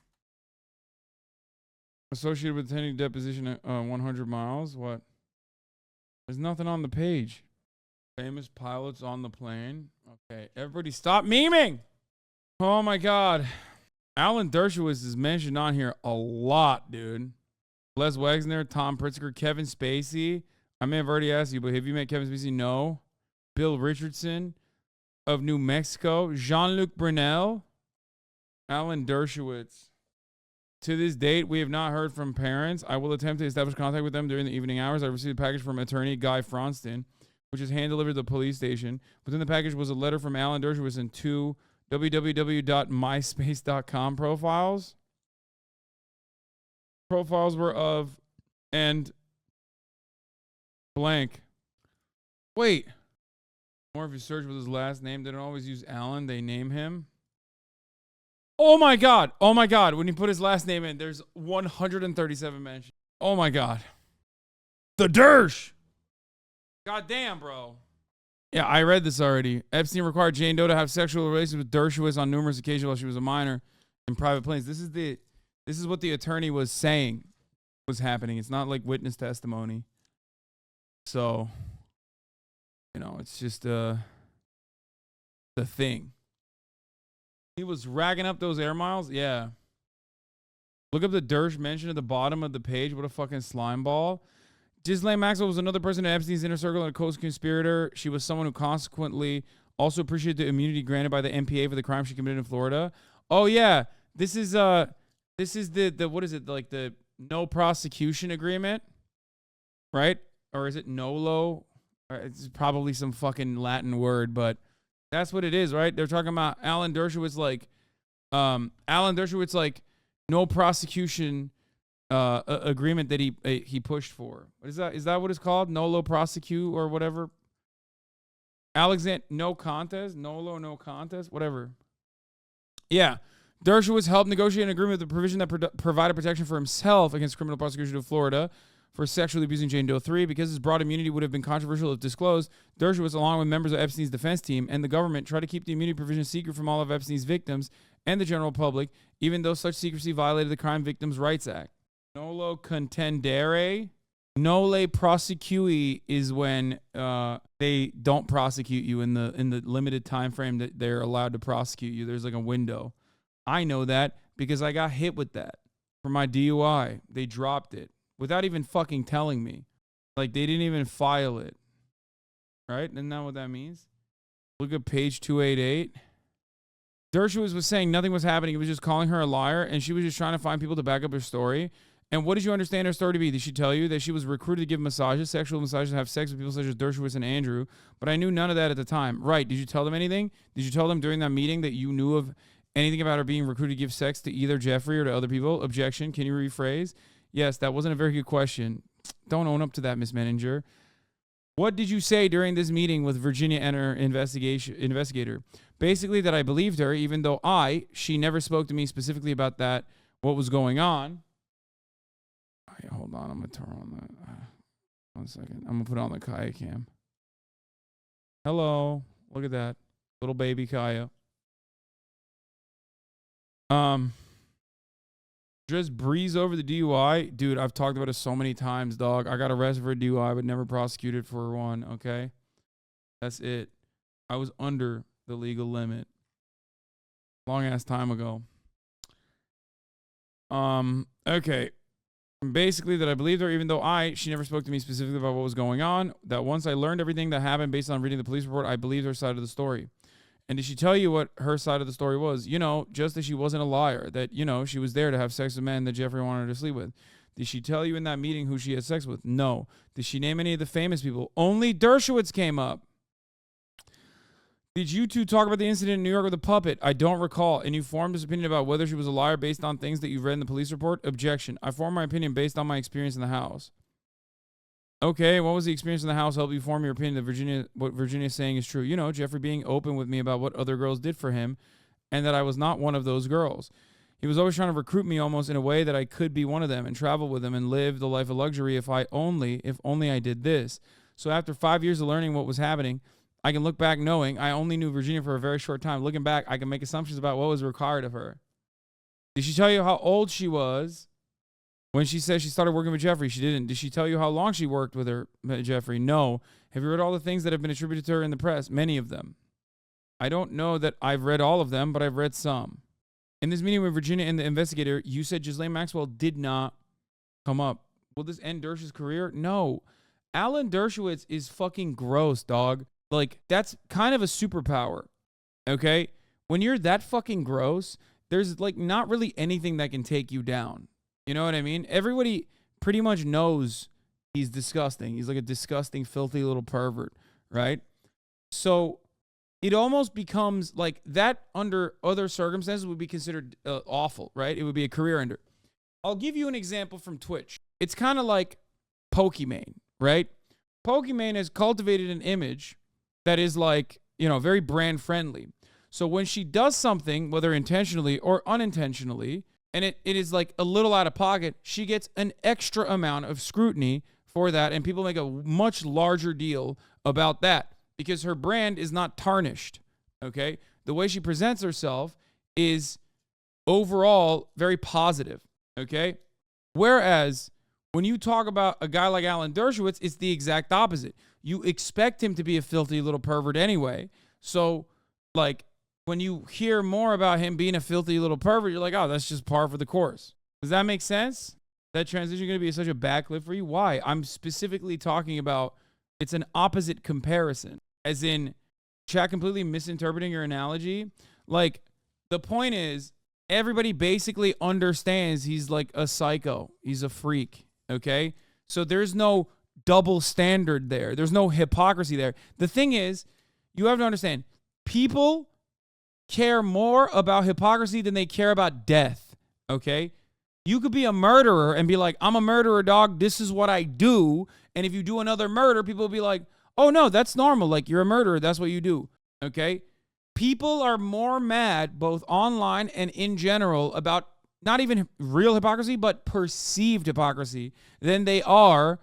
Associated with attending deposition at 100 miles. What? There's nothing on the page. Famous pilots on the plane. Okay, everybody stop memeing. Oh my God. Alan Dershowitz is mentioned on here a lot, dude. Les Wexner, Tom Pritzker, Kevin Spacey. I may have already asked you, but have you met Kevin Spacey? No. Bill Richardson of New Mexico. Jean-Luc Brunel. Alan Dershowitz. To this date, we have not heard from parents. I will attempt to establish contact with them during the evening hours. I received a package from attorney Guy Fronston, which is hand-delivered to the police station. Within the package was a letter from Alan Dershowitz and 2 www.myspace.com profiles. Profiles were of and blank. Wait. Or if you search with his last name, they don't always use Alan. They name him. Oh my God. Oh my God. When you put his last name in, there's 137 mentions. Oh my God. The Dersh. God damn, bro. Yeah, I read this already. Epstein required Jane Doe to have sexual relations with Dershowitz on numerous occasions while she was a minor in private planes. This is what the attorney was saying was happening. It's not like witness testimony. So, you know, it's just the thing. He was ragging up those air miles. Yeah. Look up the Dersh mentioned at the bottom of the page. What a fucking slime ball. Ghislaine Maxwell was another person in Epstein's inner circle and a co-conspirator. She was someone who consequently also appreciated the immunity granted by the MPA for the crime she committed in Florida. Oh yeah, this is the what is it, like the no prosecution agreement, right? Or is it NOLO? It's probably some fucking Latin word, but that's what it is, right? They're talking about Alan Dershowitz like no prosecution agreement that he pushed for. What is that? Is that what it's called? Nolo prosecute or whatever? No contest? Nolo, no contest? Whatever. Yeah. Dershowitz helped negotiate an agreement with the provision that provided protection for himself against criminal prosecution of Florida for sexually abusing Jane Doe 3. Because his broad immunity would have been controversial if disclosed, Dershowitz, along with members of Epstein's defense team and the government, tried to keep the immunity provision secret from all of Epstein's victims and the general public, even though such secrecy violated the Crime Victims' Rights Act. Nolo contendere. Nole prosecui is when they don't prosecute you in the limited time frame that they're allowed to prosecute you. There's like a window. I know that because I got hit with that for my DUI. They dropped it without even fucking telling me. Like, they didn't even file it. Right? Isn't that what that means? Look at page 288. Dershowitz was saying nothing was happening. He was just calling her a liar, and she was just trying to find people to back up her story. And what did you understand her story to be? Did she tell you that she was recruited to give massages, sexual massages, and have sex with people such as Dershowitz and Andrew? But I knew none of that at the time. Right. Did you tell them anything? Did you tell them during that meeting that you knew of anything about her being recruited to give sex to either Jeffrey or to other people? Objection. Can you rephrase? Yes, that wasn't a very good question. Don't own up to that, Miss Menninger. What did you say during this meeting with Virginia and her investigator? Basically that I believed her, even though she never spoke to me specifically about that, what was going on. Right, hold on, I'm going to turn on that. 1 second. I'm going to put on the Kaya cam. Hello. Look at that. Little baby Kaya. Just breeze over the DUI. Dude, I've talked about it so many times, dog. I got arrested for a DUI, but never prosecuted for one, okay? That's it. I was under the legal limit. Long ass time ago. Okay. Basically that I believed her, even though she never spoke to me specifically about what was going on. That once I learned everything that happened based on reading the police report, I believed her side of the story. And did she tell you what her side of the story was? You know, just that she wasn't a liar. That, you know, she was there to have sex with men that Jeffrey wanted her to sleep with. Did she tell you in that meeting who she had sex with? No. Did she name any of the famous people? Only Dershowitz came up. Did you two talk about the incident in New York with the puppet? I don't recall. And you formed this opinion about whether she was a liar based on things that you've read in the police report? Objection. I formed my opinion based on my experience in the house. Okay, what was the experience in the house help you form your opinion that what Virginia's saying is true? You know, Jeffrey being open with me about what other girls did for him and that I was not one of those girls. He was always trying to recruit me almost in a way that I could be one of them and travel with him and live the life of luxury if only I did this. So after 5 years of learning what was happening I can look back knowing I only knew Virginia for a very short time. Looking back, I can make assumptions about what was required of her. Did she tell you how old she was when she said she started working with Jeffrey? She didn't. Did she tell you how long she worked with Jeffrey? No. Have you read all the things that have been attributed to her in the press? Many of them. I don't know that I've read all of them, but I've read some. In this meeting with Virginia and the investigator, you said Ghislaine Maxwell did not come up. Will this end Dershowitz' career? No. Alan Dershowitz is fucking gross, dog. Like, that's kind of a superpower, okay? When you're that fucking gross, there's, like, not really anything that can take you down. You know what I mean? Everybody pretty much knows he's disgusting. He's like a disgusting, filthy little pervert, right? So it almost becomes like that under other circumstances would be considered awful, right? It would be a career ender. I'll give you an example from Twitch. It's kind of like Pokimane, right? Pokimane has cultivated an image that is like, you know, very brand friendly. So when she does something, whether intentionally or unintentionally, and it is like a little out of pocket, she gets an extra amount of scrutiny for that, and people make a much larger deal about that because her brand is not tarnished, okay? The way she presents herself is overall very positive, okay? Whereas when you talk about a guy like Alan Dershowitz, it's the exact opposite. You expect him to be a filthy little pervert anyway. So, like, when you hear more about him being a filthy little pervert, you're like, oh, that's just par for the course. Does that make sense? That transition going to be such a bad clip for you? Why? I'm specifically talking about it's an opposite comparison. As in, chat completely misinterpreting your analogy. Like, the point is, everybody basically understands he's like a psycho. He's a freak, okay? So there's no double standard there. There's no hypocrisy there. The thing is, you have to understand, people care more about hypocrisy than they care about death, okay? You could be a murderer and be like, I'm a murderer, dog. This is what I do. And if you do another murder, people will be like, oh, no, that's normal. Like, you're a murderer. That's what you do, okay? People are more mad, both online and in general, about not even real hypocrisy, but perceived hypocrisy than they are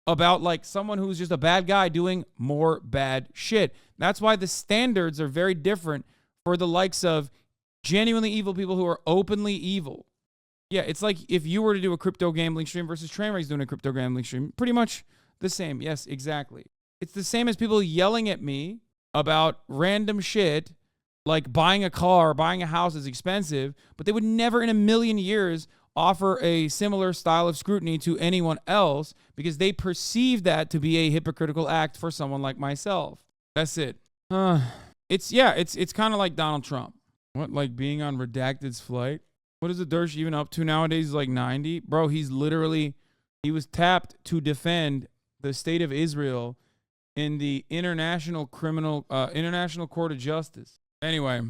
about, like, someone who's just a bad guy doing more bad shit. That's why the standards are very different for the likes of genuinely evil people who are openly evil. Yeah, it's like if you were to do a crypto gambling stream versus Trainwreck's doing a crypto gambling stream. Pretty much the same. Yes, exactly. It's the same as people yelling at me about random shit like buying a car, buying a house is expensive, but they would never in a million years offer a similar style of scrutiny to anyone else because they perceive that to be a hypocritical act for someone like myself. That's it. It's kind of like Donald Trump. What, like being on Redacted's flight? What is the Dersh even up to nowadays? He's like 90? Bro, he was tapped to defend the state of Israel in the International Court of Justice. Anyway,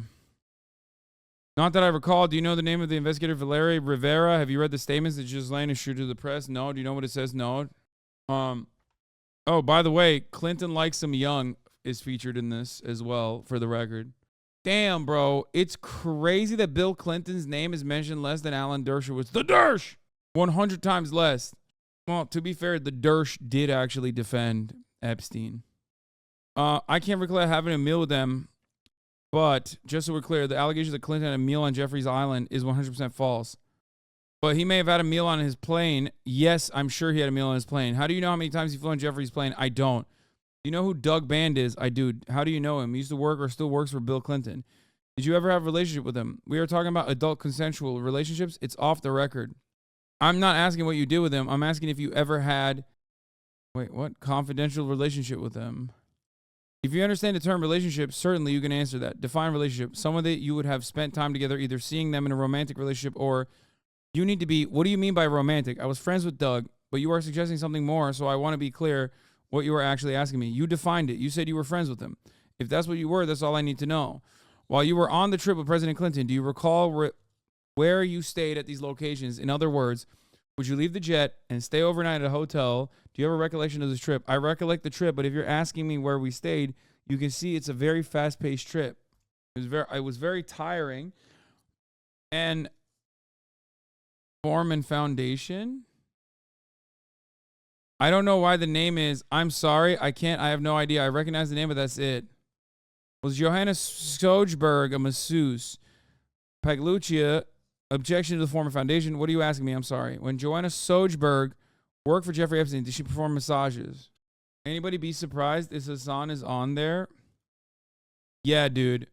not that I recall. Do you know the name of the investigator, Valerie Rivera? Have you read the statements that Ghislaine issued to the press? No. Do you know what it says? No. Oh, by the way, Clinton Likes Him Young is featured in this as well, for the record. Damn, bro. It's crazy that Bill Clinton's name is mentioned less than Alan Dershowitz. The Dersh! 100 times less. Well, to be fair, the Dersh did actually defend Epstein. I can't recall having a meal with them, but just so we're clear, the allegation that Clinton had a meal on Jeffrey's Island is 100% false. But he may have had a meal on his plane. Yes, I'm sure he had a meal on his plane. How do you know how many times he flew on Jeffrey's plane? I don't. Do you know who Doug Band is? I do. How do you know him? He used to work or still works for Bill Clinton. Did you ever have a relationship with him? We are talking about adult consensual relationships. It's off the record. I'm not asking what you did with him. I'm asking if you ever had, confidential relationship with him. If you understand the term relationship, certainly you can answer that. Define relationship. Someone that you would have spent time together, either seeing them in a romantic relationship or you need to be, what do you mean by romantic? I was friends with Doug, but you are suggesting something more, so I want to be clear what you were actually asking me. You defined it. You said you were friends with him. If that's what you were, that's all I need to know. While you were on the trip with President Clinton, do you recall where you stayed at these locations? In other words, would you leave the jet and stay overnight at a hotel? Do you have a recollection of this trip? I recollect the trip, but if you're asking me where we stayed, you can see it's a very fast-paced trip. It was very tiring. And form and foundation. I don't know why the name is. I'm sorry. I can't. I have no idea. I recognize the name, but that's it. Was Johanna Sojberg a masseuse? Pagluccia, objection to the former foundation. What are you asking me? I'm sorry. When Johanna Sojberg worked for Jeffrey Epstein, did she perform massages? Anybody be surprised if Hasan is on there? Yeah, dude.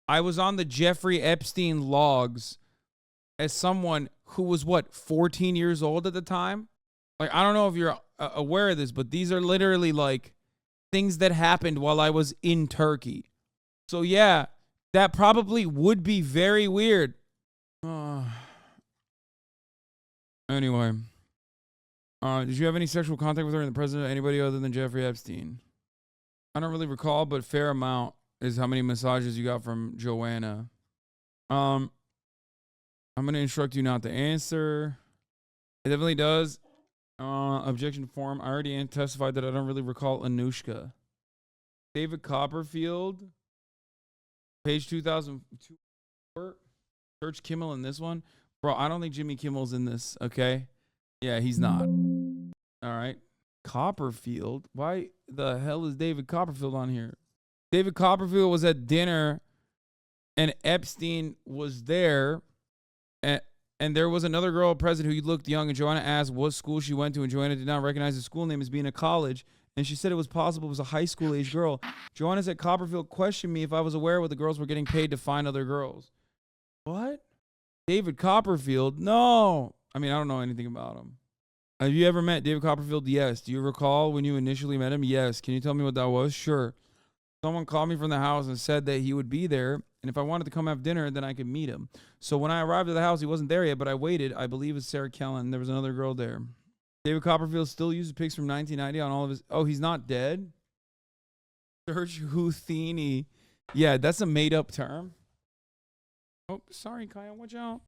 I was on the Jeffrey Epstein logs as someone who was, what, 14 years old at the time? Like, I don't know if you're aware of this, but these are literally, like, things that happened while I was in Turkey. So, yeah, that probably would be very weird. Anyway. Did you have any sexual contact with her and the president or anybody other than Jeffrey Epstein? I don't really recall, but fair amount is how many massages you got from Joanna. I'm going to instruct you not to answer. It definitely does. Objection form. I already testified that I don't really recall Anushka. David Copperfield. Page 2004. Search Kimmel in this one. Bro, I don't think Jimmy Kimmel's in this, okay? Yeah, he's not. All right. Copperfield? Why the hell is David Copperfield on here? David Copperfield was at dinner and Epstein was there. And there was another girl present who looked young, and Joanna asked what school she went to, and Joanna did not recognize the school name as being a college, and she said it was possible it was a high school-age girl. Joanna said Copperfield questioned me if I was aware what the girls were getting paid to find other girls. What? David Copperfield? No. I mean, I don't know anything about him. Have you ever met David Copperfield? Yes. Do you recall when you initially met him? Yes. Can you tell me what that was? Sure. Someone called me from the house and said that he would be there, and if I wanted to come have dinner, then I could meet him. So when I arrived at the house, he wasn't there yet, but I waited. I believe it's Sarah Kellen. There was another girl there. David Copperfield still uses pics from 1990 on all of his... Oh, he's not dead? Search Houdini. Yeah, that's a made-up term. Oh, sorry, Kaya. Watch out.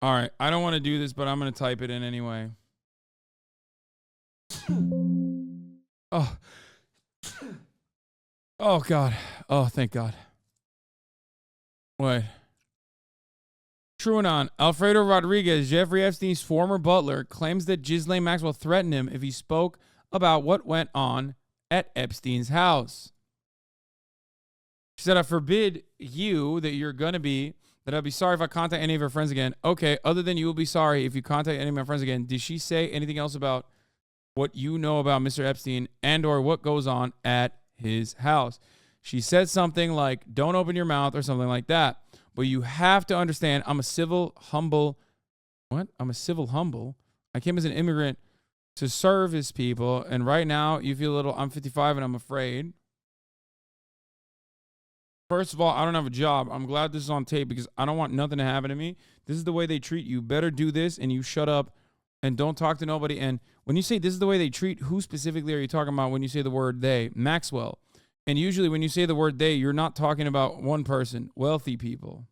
All right. I don't want to do this, but I'm going to type it in anyway. Oh. Oh, God. Oh, thank God. Wait. TrueAnon. Alfredo Rodriguez, Jeffrey Epstein's former butler, claims that Ghislaine Maxwell threatened him if he spoke about what went on at Epstein's house. She said, I forbid you that you're going to be, that I'll be sorry if I contact any of her friends again. Okay, other than you will be sorry if you contact any of my friends again. Did she say anything else about what you know about Mr. Epstein and or what goes on at his house? She said something like, don't open your mouth or something like that. But you have to understand, I'm a civil, humble. What? I'm a civil, humble. I came as an immigrant to serve his people. And right now, you feel a little, I'm 55 and I'm afraid. First of all, I don't have a job. I'm glad this is on tape because I don't want nothing to happen to me. This is the way they treat you. Better do this and you shut up and don't talk to nobody. And when you say this is the way they treat, who specifically are you talking about when you say the word they? Maxwell. And usually when you say the word they, you're not talking about one person, wealthy people.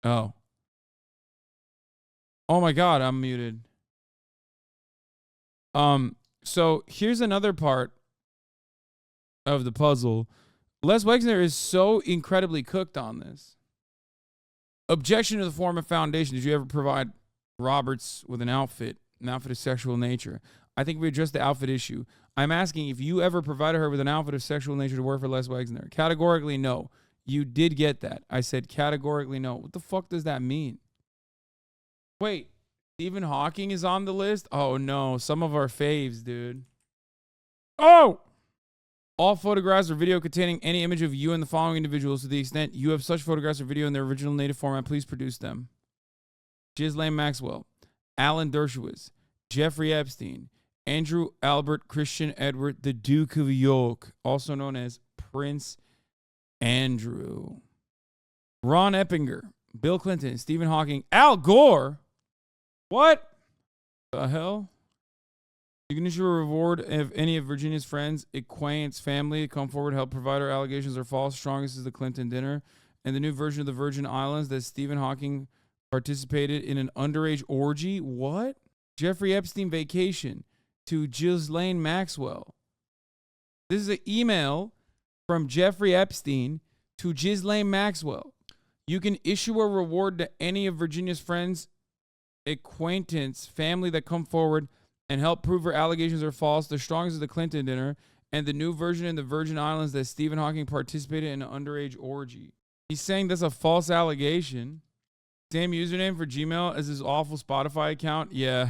Oh. Oh my God, I'm muted. So here's another part of the puzzle. Les Wexner is so incredibly cooked on this. Objection to the former foundation. Did you ever provide Roberts with an outfit of sexual nature? I think we addressed the outfit issue. I'm asking if you ever provided her with an outfit of sexual nature to work for Les Wexner. Categorically, no. You did get that. I said categorically no. What the fuck does that mean? Wait, Stephen Hawking is on the list? Oh, no. Some of our faves, dude. Oh! All photographs or video containing any image of you and the following individuals, to the extent you have such photographs or video in their original native format, please produce them. Ghislaine Maxwell, Alan Dershowitz, Jeffrey Epstein, Andrew Albert Christian Edward, the Duke of York, also known as Prince Andrew, Ron Eppinger, Bill Clinton, Stephen Hawking, Al Gore. What the hell? You can issue a reward if any of Virginia's friends, acquaintance, family come forward, help provide her allegations are false. Strongest is the Clinton dinner. And the new version of the Virgin Islands that Stephen Hawking participated in an underage orgy. What? Jeffrey Epstein vacation to Ghislaine Maxwell. This is an email from Jeffrey Epstein to Ghislaine Maxwell. You can issue a reward to any of Virginia's friends, acquaintance, family that come forward and help prove her allegations are false. The strongest is the Clinton dinner and the new version in the Virgin Islands that Stephen Hawking participated in an underage orgy. He's saying that's a false allegation. Same username for Gmail as his awful Spotify account. Yeah,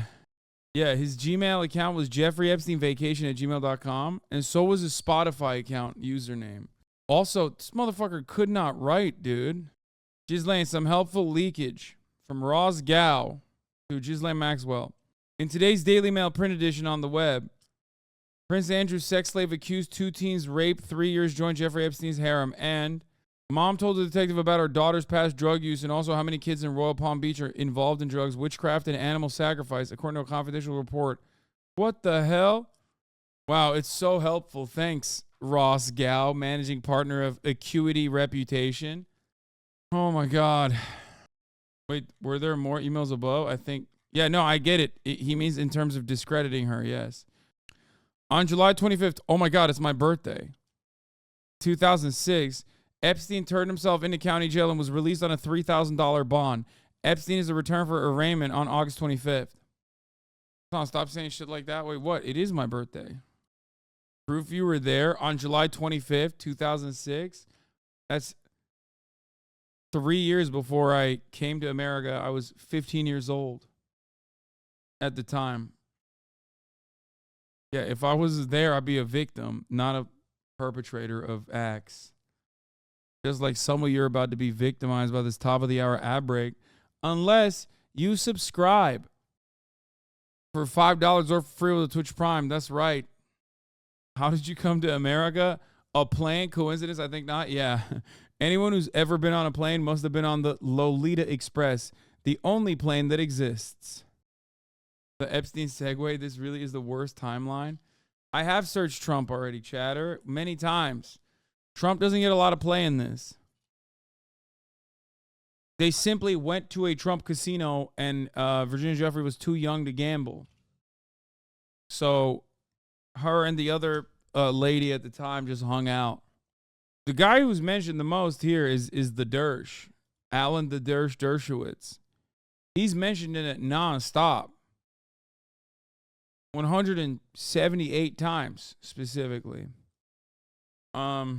his Gmail account was jeffreyepsteinvacation@gmail.com, and so was his Spotify account username. Also, this motherfucker could not write, dude. Ghislaine, some helpful leakage from Ross Gow to Ghislaine Maxwell. In today's Daily Mail print edition on the web, Prince Andrew's sex slave accused 2 teens rape, 3 years joined Jeffrey Epstein's harem, and mom told the detective about her daughter's past drug use and also how many kids in Royal Palm Beach are involved in drugs, witchcraft, and animal sacrifice, according to a confidential report. What the hell? Wow, it's so helpful. Thanks, Ross Gow, managing partner of Acuity Reputation. Oh my God. Wait, were there more emails above? I think. Yeah, no, I get it. He means in terms of discrediting her, yes. On July 25th, oh my God, it's my birthday. 2006, Epstein turned himself into county jail and was released on a $3,000 bond. Epstein is a return for arraignment on August 25th. Come on, stop saying shit like that. Wait, what? It is my birthday. Proof you were there on July 25th, 2006. That's 3 years before I came to America. I was 15 years old at the time. Yeah, if I was there, I'd be a victim, not a perpetrator of acts. Just like some of you are about to be victimized by this top of the hour ad break, unless you subscribe for $5 or for free with a Twitch Prime. That's right. How did you come to America? A plane? Coincidence? I think not. Yeah. Anyone who's ever been on a plane must have been on the Lolita Express, the only plane that exists. The Epstein segue. This really is the worst timeline. I have searched Trump already, chatter, many times. Trump doesn't get a lot of play in this. They simply went to a Trump casino and Virginia Jeffrey was too young to gamble. So her and the other lady at the time just hung out. The guy who's mentioned the most here is the Dersh, Alan the Dersh Dershowitz. He's mentioned in it nonstop. 178 times specifically. I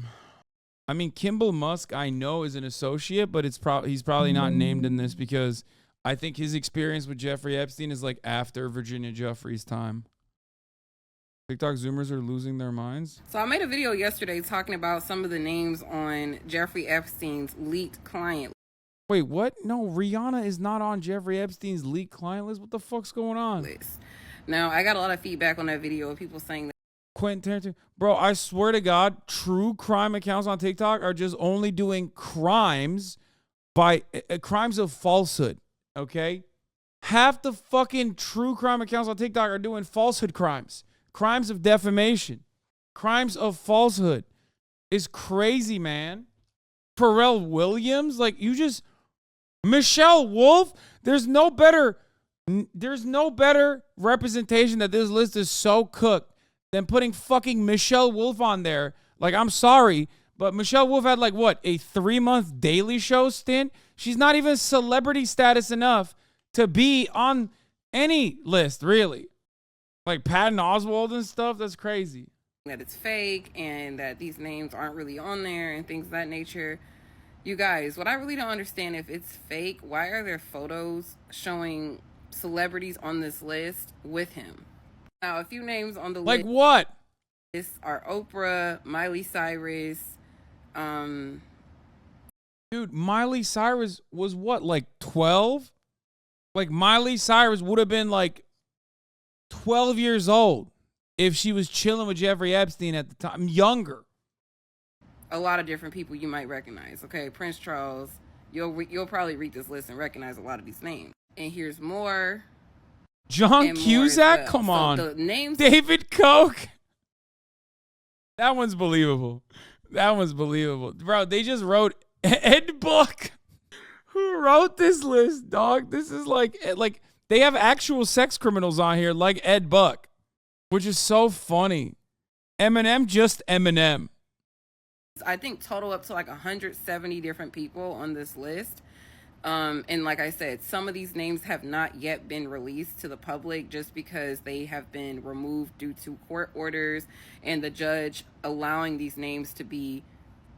mean, Kimball Musk, I know, is an associate, but he's probably not named in this because I think his experience with Jeffrey Epstein is like after Virginia Jeffrey's time. TikTok Zoomers are losing their minds. So I made a video yesterday talking about some of the names on Jeffrey Epstein's leaked client. Wait, what? No, Rihanna is not on Jeffrey Epstein's leaked client list. What the fuck's going on? List. Now, I got a lot of feedback on that video of people saying that Quentin Tarantino. Bro, I swear to God, true crime accounts on TikTok are just only doing crimes by crimes of falsehood, okay? Half the fucking true crime accounts on TikTok are doing falsehood crimes. Crimes of defamation. Crimes of falsehood. Is crazy, man. Pharrell Williams, like you just... Michelle Wolf, there's no better representation that this list is so cooked than putting fucking Michelle Wolf on there. Like, I'm sorry, but Michelle Wolf had like what, a 3-month Daily Show stint? She's not even celebrity status enough to be on any list, really. Like Patton Oswalt and stuff, that's crazy. that it's fake and that these names aren't really on there and things of that nature. You guys, what I really don't understand, if it's fake, why are there photos showing celebrities on this list with him? Now, a few names on the list. Like what? Are Oprah, Miley Cyrus. Dude, Miley Cyrus was what, like 12? Like Miley Cyrus would have been like 12 years old if she was chilling with Jeffrey Epstein at the time. Younger. A lot of different people you might recognize. Okay, Prince Charles. You'll probably read this list and recognize a lot of these names. And here's more. John Cusack? Well. Come on. The names. David Koch. That one's believable. That one's believable. Bro, they just wrote Ed Buck. Who wrote this list, dog? This is like they have actual sex criminals on here like Ed Buck, which is so funny. Eminem, just Eminem. I think total up to like 170 different people on this list. And like I said, some of these names have not yet been released to the public just because they have been removed due to court orders and the judge allowing these names to be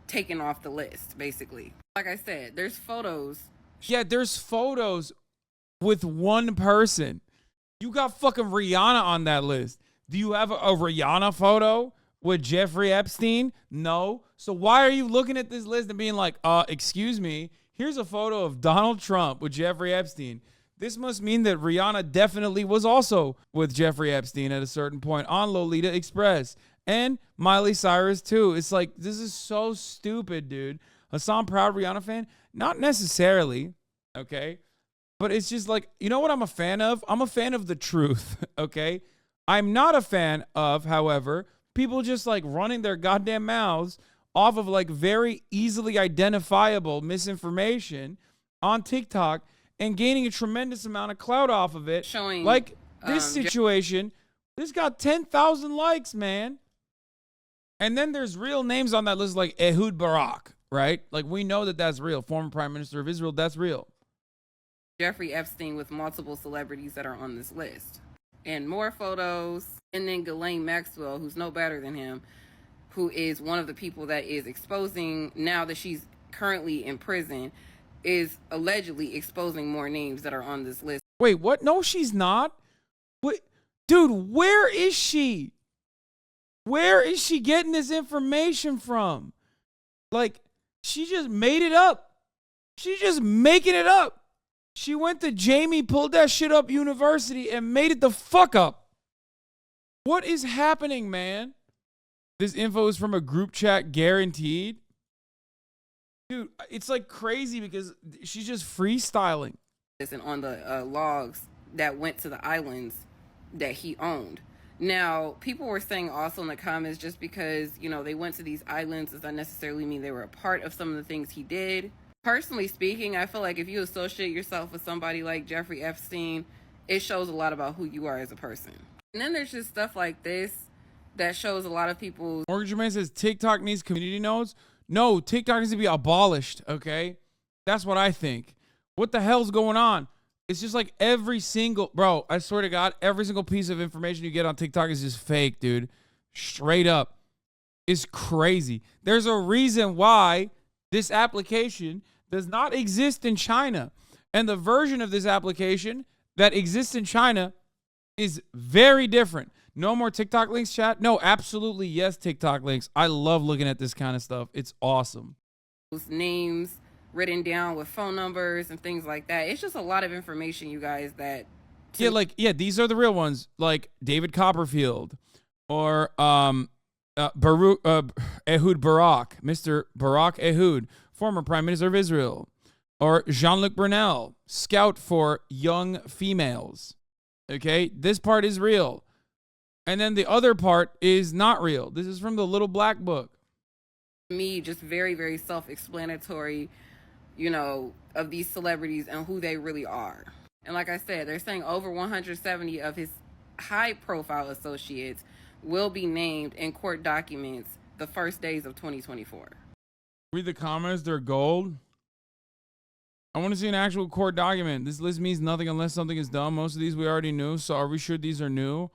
taken off the list, basically. Like I said, there's photos. Yeah, there's photos with one person. You got fucking Rihanna on that list. Do you have a Rihanna photo with Jeffrey Epstein? No. So why are you looking at this list and being like, excuse me, here's a photo of Donald Trump with Jeffrey Epstein. This must mean that Rihanna definitely was also with Jeffrey Epstein at a certain point on Lolita Express. And Miley Cyrus too. It's like, this is so stupid, dude. Hassan, proud Rihanna fan? Not necessarily, okay? But it's just like, you know what I'm a fan of? I'm a fan of the truth, okay? I'm not a fan of, however, people just like running their goddamn mouths off of like very easily identifiable misinformation on TikTok and gaining a tremendous amount of clout off of it. Showing like this situation, this got 10,000 likes, man. And then there's real names on that list like Ehud Barak, right? Like we know that that's real. Former Prime Minister of Israel, that's real. Jeffrey Epstein with multiple celebrities that are on this list. And more photos. And then Ghislaine Maxwell, who's no better than him, who is one of the people that is exposing, now that she's currently in prison, is allegedly exposing more names that are on this list. Wait, what? No, she's not. Wait, dude, where is she? Where is she getting this information from? Like, she just made it up. She's just making it up. She went to Jamie, pulled that shit up University and made it the fuck up. What is happening, man? This info is from a group chat guaranteed. Dude, it's like crazy because she's just freestyling. And on the logs that went to the islands that he owned. Now, people were saying also in the comments, just because, you know, they went to these islands does not necessarily mean they were a part of some of the things he did. Personally speaking, I feel like if you associate yourself with somebody like Jeffrey Epstein, it shows a lot about who you are as a person. And then there's just stuff like this that shows a lot of people. Morgan Jermaine says TikTok needs community nodes. No, TikTok needs to be abolished, okay? That's what I think. What the hell's going on? It's just like every single, bro, I swear to God, every single piece of information you get on TikTok is just fake, dude. Straight up. It's crazy. There's a reason why this application does not exist in China. And the version of this application that exists in China is very different. No more TikTok links, chat? No, absolutely yes, TikTok links. I love looking at this kind of stuff. It's awesome. Those names written down with phone numbers and things like that. It's just a lot of information, you guys, that... these are the real ones. Like David Copperfield or Ehud Barak, Mr. Barak Ehud, former Prime Minister of Israel. Or Jean-Luc Brunel, scout for young females. Okay, this part is real. And then the other part is not real. This is from the Little Black Book. Me, just very, very self-explanatory, you know, of these celebrities and who they really are. And like I said, they're saying over 170 of his high-profile associates will be named in court documents the first days of 2024. Read the comments, they're gold. I want to see an actual court document. This list means nothing unless something is done. Most of these we already knew, so are we sure these are new?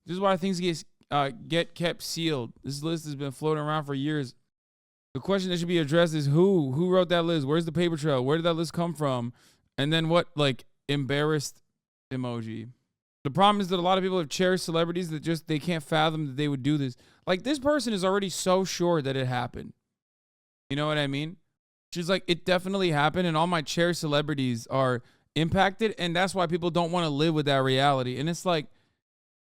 This is why things get kept sealed. This list has been floating around for years. The question that should be addressed is who? Who wrote that list? Where's the paper trail? Where did that list come from? And then what, like, embarrassed emoji. The problem is that a lot of people have cherished celebrities that just, they can't fathom that they would do this. Like, this person is already so sure that it happened. You know what I mean? She's like, it definitely happened, and all my cherished celebrities are impacted, and that's why people don't want to live with that reality. And it's like,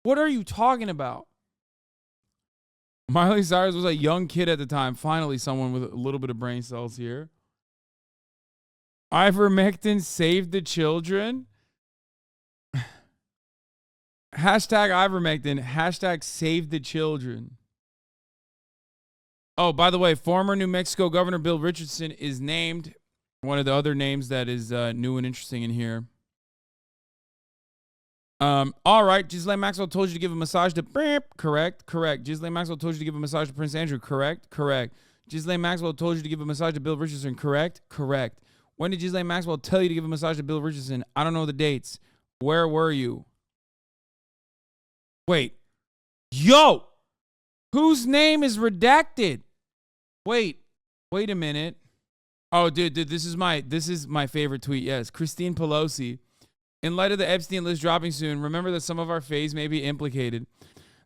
what are you talking about? Miley Cyrus was a young kid at the time. Finally, someone with a little bit of brain cells here. Ivermectin saved the children. Hashtag Ivermectin. Hashtag save the children. Oh, by the way, former New Mexico Governor Bill Richardson is named. One of the other names that is new and interesting in here. All right, Ghislaine Maxwell told you to give a massage to... Correct. Ghislaine Maxwell told you to give a massage to Prince Andrew. Correct. Ghislaine Maxwell told you to give a massage to Bill Richardson. Correct. When did Ghislaine Maxwell tell you to give a massage to Bill Richardson? I don't know the dates. Where were you? Wait. Yo! Whose name is redacted? Wait a minute. Oh, dude, this is my favorite tweet. Yes, Christine Pelosi. In light of the Epstein list dropping soon, remember that some of our faves may be implicated.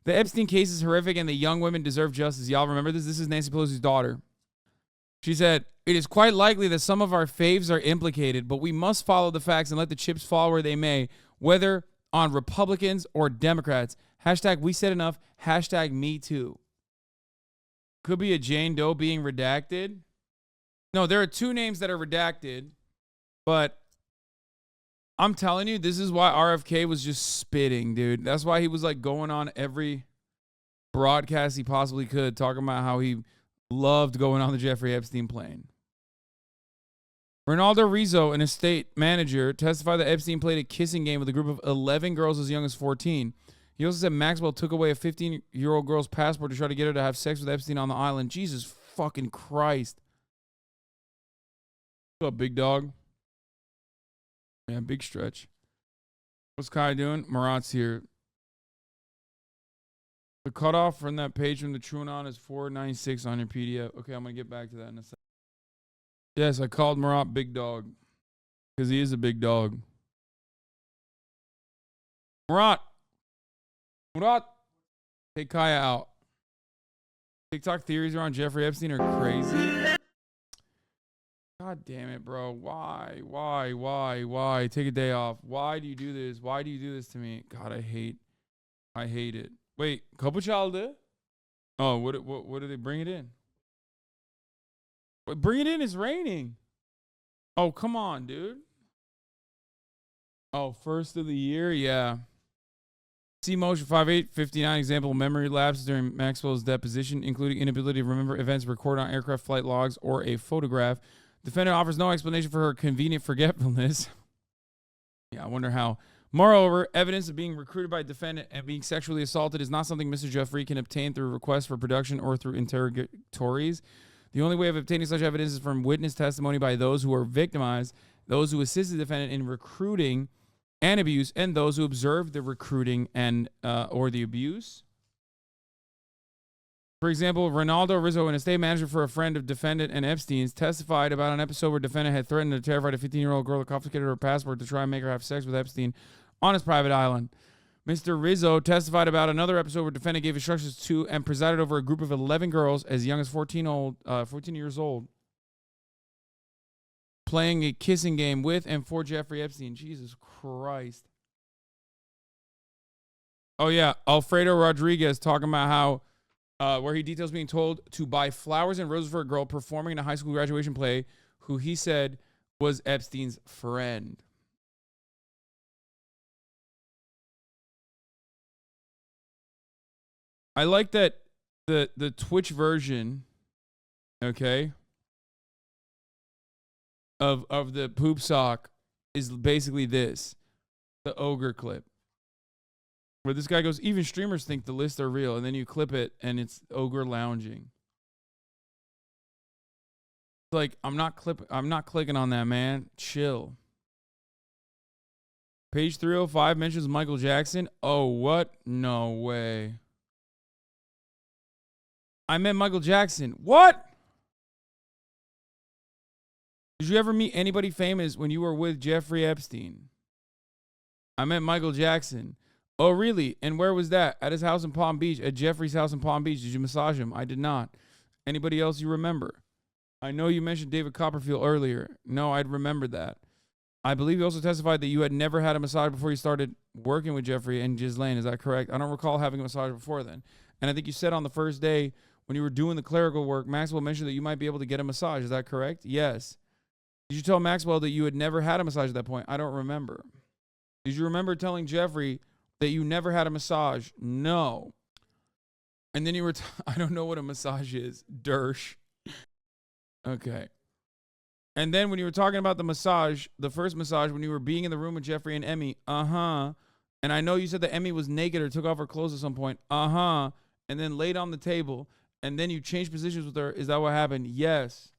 The Epstein case is horrific and the young women deserve justice. Y'all remember this? This is Nancy Pelosi's daughter. She said, it is quite likely that some of our faves are implicated, but we must follow the facts and let the chips fall where they may, whether on Republicans or Democrats. Hashtag we said enough. Hashtag me too. Could be a Jane Doe being redacted. No, there are two names that are redacted, but I'm telling you, this is why RFK was just spitting, dude. That's why he was like going on every broadcast he possibly could, talking about how he loved going on the Jeffrey Epstein plane. Ronaldo Rizzo, an estate manager, testified that Epstein played a kissing game with a group of 11 girls as young as 14. He also said Maxwell took away a 15-year-old girl's passport to try to get her to have sex with Epstein on the island. Jesus fucking Christ. What's up, big dog? Yeah, big stretch. What's Kai doing? Marat's here. The cutoff from that page from the TrueAnon is 496 on your PDF. Okay, I'm going to get back to that in a second. Yes, I called Marat big dog because he is a big dog. Marat, take Kaya out. TikTok theories around Jeffrey Epstein are crazy. God damn it, bro. Why? Take a day off. Why do you do this? Why do you do this to me? God, I hate it. Wait, couple child? Oh, what do they bring it in? Bring it in, it's raining. Oh, come on, dude. Oh, first of the year, yeah. See motion 5859 example memory lapse during Maxwell's deposition, including inability to remember events recorded on aircraft flight logs or a photograph. Defendant offers no explanation for her convenient forgetfulness. Yeah, I wonder how. Moreover, evidence of being recruited by defendant and being sexually assaulted is not something Mr. Jeffrey can obtain through requests for production or through interrogatories. The only way of obtaining such evidence is from witness testimony by those who were victimized, those who assisted the defendant in recruiting and abuse, and those who observed the recruiting and or the abuse. For example, Ronaldo Rizzo, an estate manager for a friend of defendant and Epstein's, testified about an episode where defendant had threatened to terrify a 15-year-old girl that confiscated her passport to try and make her have sex with Epstein on his private island. Mr. Rizzo testified about another episode where defendant gave instructions to and presided over a group of 11 girls as young as 14 years old, playing a kissing game with and for Jeffrey Epstein. Jesus Christ. Oh, yeah. Alfredo Rodriguez talking about how where he details being told to buy flowers and roses for a girl performing in a high school graduation play who he said was Epstein's friend. I like that the Twitch version, okay, of the poop sock is basically this, the ogre clip. Where this guy goes, even streamers think the lists are real, and then you clip it, and it's ogre lounging. It's like, I'm not clicking on that, man. Chill. Page 305 mentions Michael Jackson. Oh, what? No way. I met Michael Jackson. What? Did you ever meet anybody famous when you were with Jeffrey Epstein? I met Michael Jackson. Oh, really? And where was that? At his house in Palm Beach. At Jeffrey's house in Palm Beach. Did you massage him? I did not. Anybody else you remember? I know you mentioned David Copperfield earlier. No, I'd remember that. I believe you also testified that you had never had a massage before you started working with Jeffrey and Ghislaine. Is that correct? I don't recall having a massage before then. And I think you said on the first day when you were doing the clerical work, Maxwell mentioned that you might be able to get a massage. Is that correct? Yes. Did you tell Maxwell that you had never had a massage at that point? I don't remember. Did you remember telling Jeffrey that you never had a massage? No. And then you were, I don't know what a massage is. Dersh. Okay. And then when you were talking about the massage, the first massage, when you were being in the room with Jeffrey and Emmy, and I know you said that Emmy was naked or took off her clothes at some point, and then laid on the table, and then you changed positions with her. Is that what happened? Yes.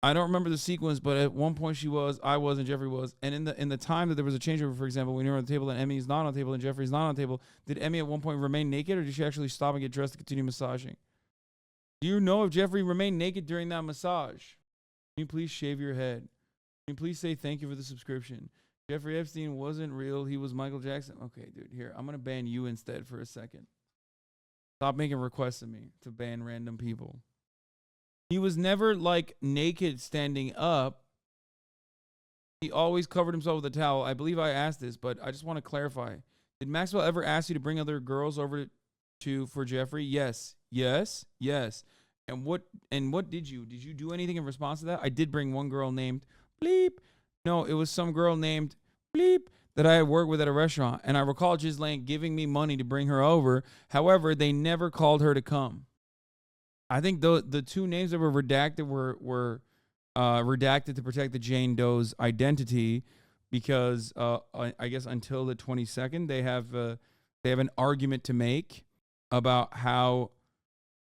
I don't remember the sequence, but at one point she was, I was, and Jeffrey was. And in the time that there was a changeover, for example, when you were on the table and Emmy's not on the table and Jeffrey's not on the table, did Emmy at one point remain naked, or did she actually stop and get dressed to continue massaging? Do you know if Jeffrey remained naked during that massage? Can you please shave your head? Can you please say thank you for the subscription? Jeffrey Epstein wasn't real. He was Michael Jackson. Okay, dude, here. I'm going to ban you instead for a second. Stop making requests of me to ban random people. He was never like naked standing up. He always covered himself with a towel. I believe I asked this, but I just want to clarify. Did Maxwell ever ask you to bring other girls over for Jeffrey? Yes. Yes. Yes. And what did you do anything in response to that? I did bring one girl named Bleep. No, it was some girl named Bleep that I had worked with at a restaurant. And I recall Ghislaine giving me money to bring her over. However, they never called her to come. I think the two names that were redacted were redacted to protect the Jane Doe's identity, because I guess until the 22nd they have an argument to make about how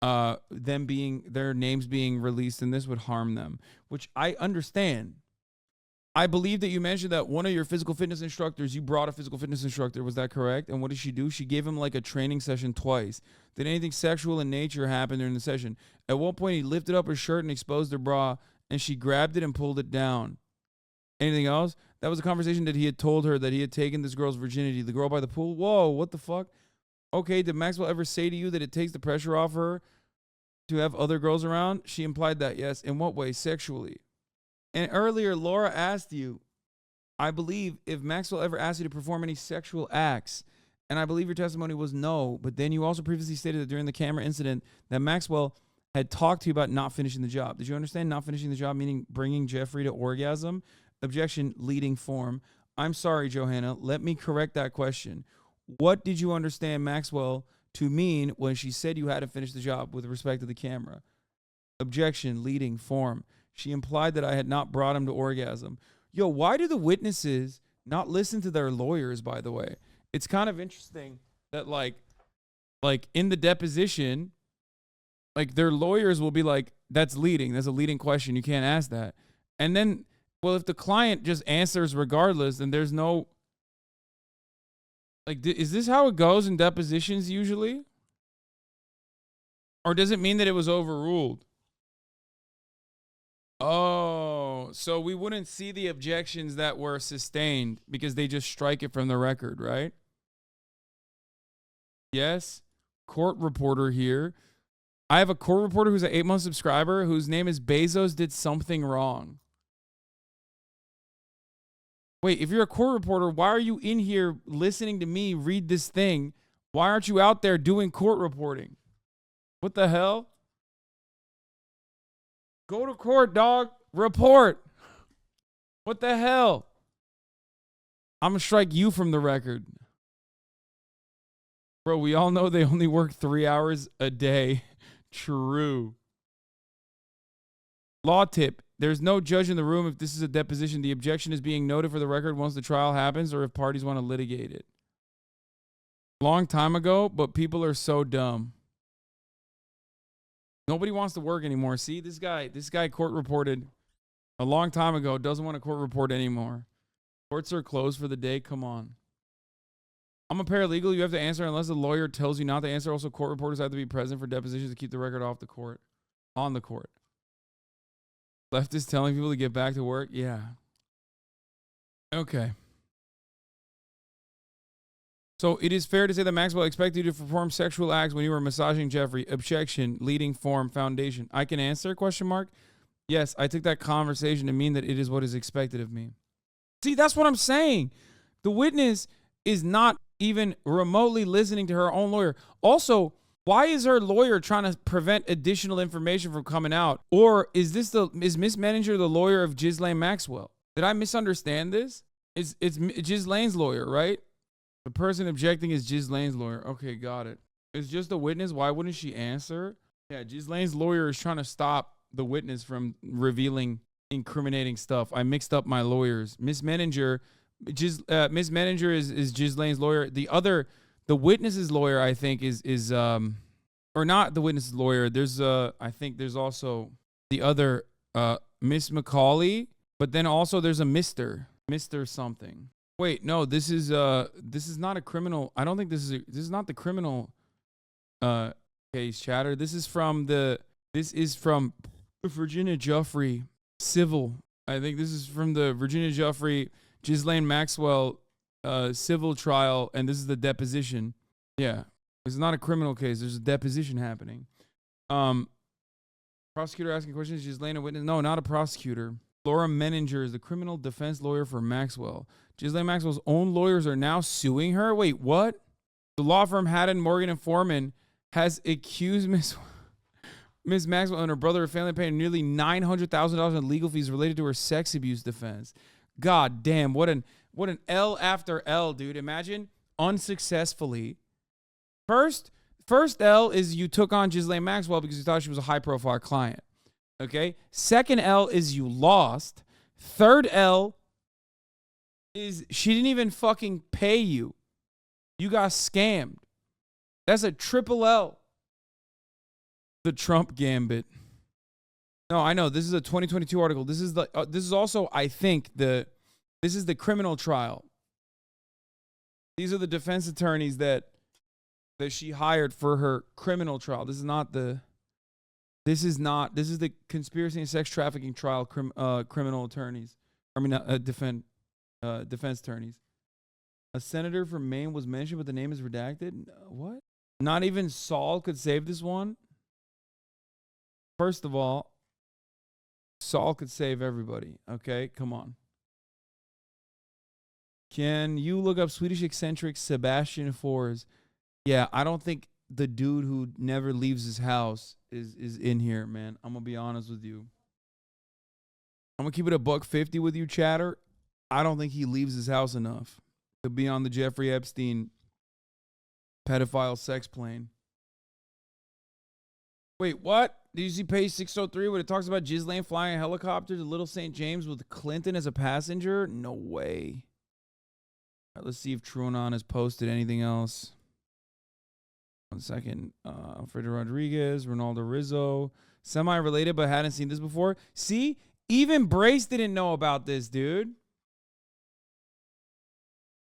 their names being released and this would harm them, which I understand. I believe that you mentioned that one of your physical fitness instructors, you brought a physical fitness instructor. Was that correct? And what did she do? She gave him like a training session twice. Did anything sexual in nature happen during the session? At one point, he lifted up her shirt and exposed her bra, and she grabbed it and pulled it down. Anything else? That was a conversation that he had told her that he had taken this girl's virginity. The girl by the pool? Whoa, what the fuck? Okay, did Maxwell ever say to you that it takes the pressure off her to have other girls around? She implied that, yes. In what way? Sexually. And earlier, Laura asked you, I believe, if Maxwell ever asked you to perform any sexual acts. And I believe your testimony was no. But then you also previously stated that during the camera incident that Maxwell had talked to you about not finishing the job. Did you understand not finishing the job meaning bringing Jeffrey to orgasm? Objection, leading form. I'm sorry, Johanna. Let me correct that question. What did you understand Maxwell to mean when she said you hadn't finished the job with respect to the camera? Objection, leading form. She implied that I had not brought him to orgasm. Yo, why do the witnesses not listen to their lawyers, by the way? It's kind of interesting that like in the deposition, like their lawyers will be like, that's leading. That's a leading question. You can't ask that. And then, well, if the client just answers regardless, then there's no, like, is this how it goes in depositions usually? Or does it mean that it was overruled? Oh, so we wouldn't see the objections that were sustained because they just strike it from the record, right? Yes. Court reporter here. I have a court reporter who's an 8-month subscriber whose name is Bezos did something wrong. Wait, if you're a court reporter, why are you in here listening to me read this thing? Why aren't you out there doing court reporting? What the hell? Go to court, dog. Report. What the hell? I'm going to strike you from the record. Bro, we all know they only work 3 hours a day. True. Law tip. There's no judge in the room if this is a deposition. The objection is being noted for the record once the trial happens or if parties want to litigate it. Long time ago, but people are so dumb. Nobody wants to work anymore. See, this guy court reported a long time ago, doesn't want to court report anymore. Courts are closed for the day. Come on. I'm a paralegal. You have to answer unless the lawyer tells you not to answer. Also, court reporters have to be present for depositions to keep the record off the court. On the court. Leftists telling people to get back to work? Yeah. Okay. So it is fair to say that Maxwell expected you to perform sexual acts when you were massaging Jeffrey. Objection, leading form, foundation. I can answer, question mark? Yes, I took that conversation to mean that it is what is expected of me. See, that's what I'm saying. The witness is not even remotely listening to her own lawyer. Also, why is her lawyer trying to prevent additional information from coming out? Or is Miss Manager the lawyer of Ghislaine Maxwell? Did I misunderstand this? It's Ghislaine's lawyer, right? The person objecting is Ghislaine's lawyer. Okay, got it. It's just a witness. Why wouldn't she answer? Yeah, Ghislaine's lawyer is trying to stop the witness from revealing incriminating stuff. I mixed up my lawyers. Miss Manager is Ghislaine's lawyer. The witness's lawyer, I think, is or not the witness's lawyer. There's I think there's also the other Miss Macaulay, but then also there's a Mr. something. Wait, no, this is not a criminal. I don't think this is not the criminal case, chatter. This is from Virginia Giuffre civil. I think this is from the Virginia Giuffre Ghislaine Maxwell civil trial, and this is the deposition. Yeah, it's not a criminal case. There's a deposition happening. Prosecutor asking questions. Ghislaine a witness. No, not a prosecutor. Laura Menninger is the criminal defense lawyer for Maxwell. Ghislaine Maxwell's own lawyers are now suing her. Wait, what? The law firm Haddon, Morgan, and Foreman has accused Miss Maxwell and her brother of family paying nearly $900,000 in legal fees related to her sex abuse defense. God damn, what an L after L, dude. Imagine unsuccessfully. First L is you took on Ghislaine Maxwell because you thought she was a high-profile client. Okay? Second L is you lost. Third L is she didn't even fucking pay you. You got scammed. That's a triple L. The Trump gambit. No, I know. This is a 2022 article. This is also, I think, this is the criminal trial. These are the defense attorneys that she hired for her criminal trial. This is the conspiracy and sex trafficking trial criminal attorneys. I mean, defense attorneys. A senator from Maine was mentioned, but the name is redacted. What? Not even Saul could save this one? First of all, Saul could save everybody. Okay, come on. Can you look up Swedish eccentric Sebastian Fors? Yeah, I don't think the dude who never leaves his house is in here, man. I'm going to be honest with you. I'm going to keep it $150 with you, chatter. I don't think he leaves his house enough to be on the Jeffrey Epstein pedophile sex plane. Wait, what? Did you see page 603 when it talks about Ghislaine flying a helicopter to Little St. James with Clinton as a passenger? No way. All right, let's see if TrueAnon has posted anything else. 1 second. Alfredo Rodriguez, Ronaldo Rizzo. Semi-related, but hadn't seen this before. See? Even Brace didn't know about this, dude.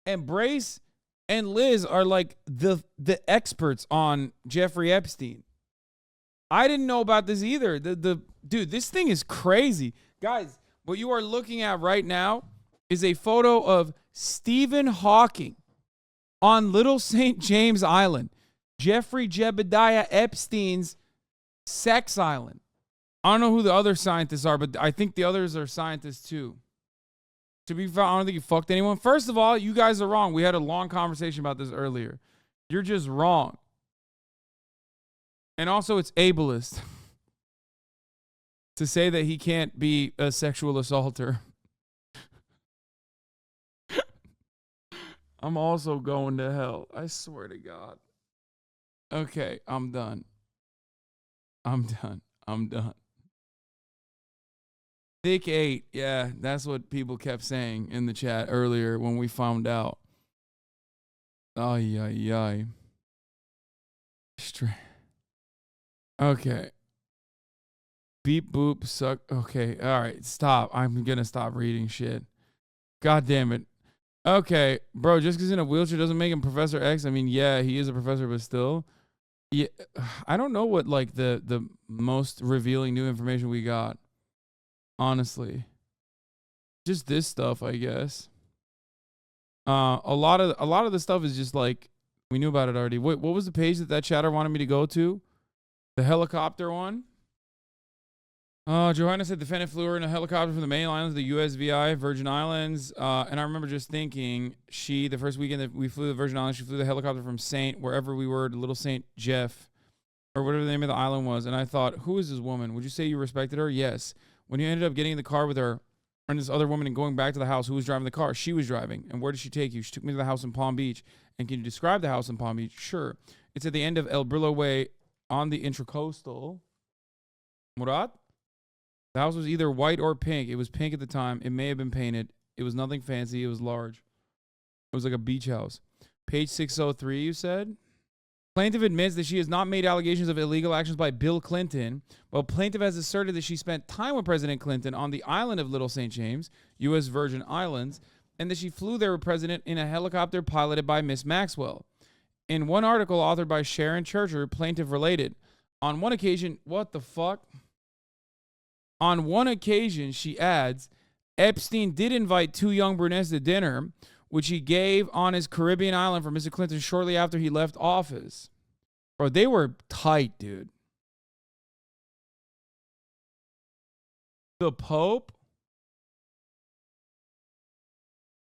And Brace and Liz are like the experts on Jeffrey Epstein. I didn't know about this either. Dude, this thing is crazy. Guys, what you are looking at right now is a photo of Stephen Hawking on Little St. James Island. Jeffrey Jebediah Epstein's sex island. I don't know who the other scientists are, but I think the others are scientists too. To be fair, I don't think he fucked anyone. First of all, you guys are wrong. We had a long conversation about this earlier. You're just wrong. And also, it's ableist to say that he can't be a sexual assaulter. I'm also going to hell. I swear to God. Okay, I'm done. Thick 8. Yeah, that's what people kept saying in the chat earlier when we found out. Ay, ay, ay. Okay. Beep, boop, suck. Okay, all right, stop. I'm going to stop reading shit. God damn it. Okay, bro, just because he's in a wheelchair doesn't make him Professor X. I mean, yeah, he is a professor, but still. Yeah, I don't know what, like, the most revealing new information we got. Honestly. Just this stuff, I guess. A lot of the stuff is just, like, we knew about it already. Wait, what was the page that chatter wanted me to go to? The helicopter one? Johanna said the defendant flew her in a helicopter from the main islands of the USVI, Virgin Islands. And I remember just thinking, the first weekend that we flew the Virgin Islands, she flew the helicopter from wherever we were, to Little St. Jeff, or whatever the name of the island was. And I thought, who is this woman? Would you say you respected her? Yes. When you ended up getting in the car with her and this other woman and going back to the house, who was driving the car? She was driving. And where did she take you? She took me to the house in Palm Beach. And can you describe the house in Palm Beach? Sure. It's at the end of El Brillo Way on the Intracoastal. Murad? The house was either white or pink. It was pink at the time. It may have been painted. It was nothing fancy. It was large. It was like a beach house. Page 603, you said? Plaintiff admits that she has not made allegations of illegal actions by Bill Clinton, while plaintiff has asserted that she spent time with President Clinton on the island of Little St. James, U.S. Virgin Islands, and that she flew there with President in a helicopter piloted by Miss Maxwell. In one article authored by Sharon Churcher, plaintiff related, on one occasion, what the fuck? On one occasion, she adds, Epstein did invite 2 young brunettes to dinner, which he gave on his Caribbean island for Mr. Clinton shortly after he left office. Bro, they were tight, dude. The Pope?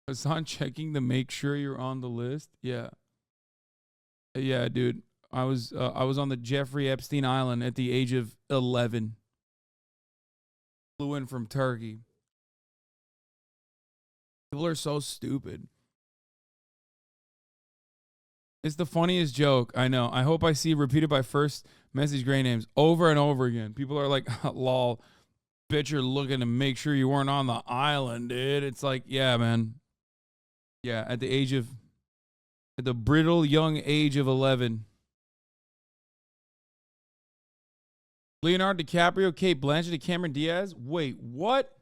Hasan checking to make sure you're on the list? Yeah. Yeah, dude. I was on the Jeffrey Epstein Island at the age of 11. Flew in from Turkey. People are so stupid. It's the funniest joke. I know. I hope I see repeated by first message gray names over and over again. People are like, lol, bitch, you're looking to make sure you weren't on the island, dude. It's like, yeah, man. Yeah, at the brittle young age of 11. Leonardo DiCaprio, Kate Blanchett, and Cameron Diaz. Wait, what?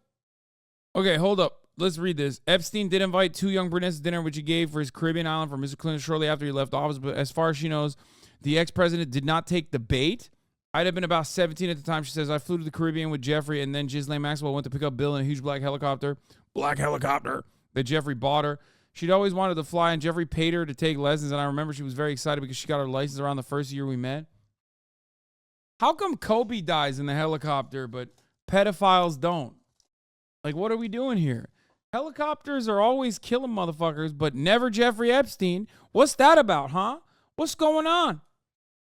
Okay, hold up. Let's read this. Epstein did invite 2 young brunettes to dinner, which he gave for his Caribbean island for Mr. Clinton shortly after he left office. But as far as she knows, the ex-president did not take the bait. I'd have been about 17 at the time. She says, I flew to the Caribbean with Jeffrey, and then Ghislaine Maxwell went to pick up Bill in a huge black helicopter that Jeffrey bought her. She'd always wanted to fly, and Jeffrey paid her to take lessons, and I remember she was very excited because she got her license around the first year we met. How come Kobe dies in the helicopter, but pedophiles don't? Like, what are we doing here? Helicopters are always killing motherfuckers, but never Jeffrey Epstein. What's that about, huh? What's going on?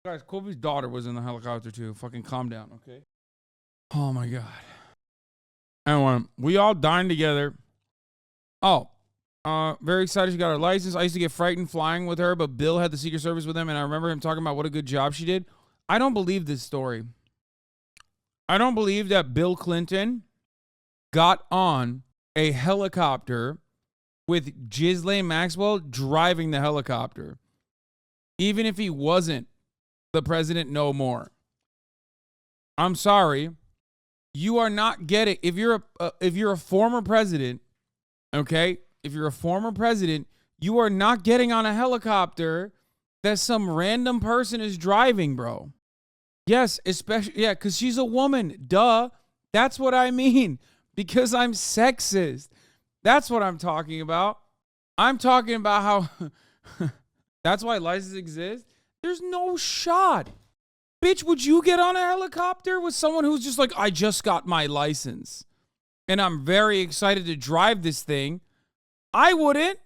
Guys, Kobe's daughter was in the helicopter too. Fucking calm down, okay? Oh my God. Anyway, we all dined together. Oh, very excited she got her license. I used to get frightened flying with her, but Bill had the Secret Service with him, and I remember him talking about what a good job she did. I don't believe this story. I don't believe that Bill Clinton got on a helicopter with Ghislaine Maxwell driving the helicopter, even if he wasn't the president no more. I'm sorry. You are not getting, if you're a former president, okay? If you're a former president, you are not getting on a helicopter that some random person is driving, bro. Yes, especially, yeah, because she's a woman. Duh. That's what I mean. Because I'm sexist. That's what I'm talking about. I'm talking about how that's why licenses exist. There's no shot. Bitch, would you get on a helicopter with someone who's just like, I just got my license and I'm very excited to drive this thing? I wouldn't.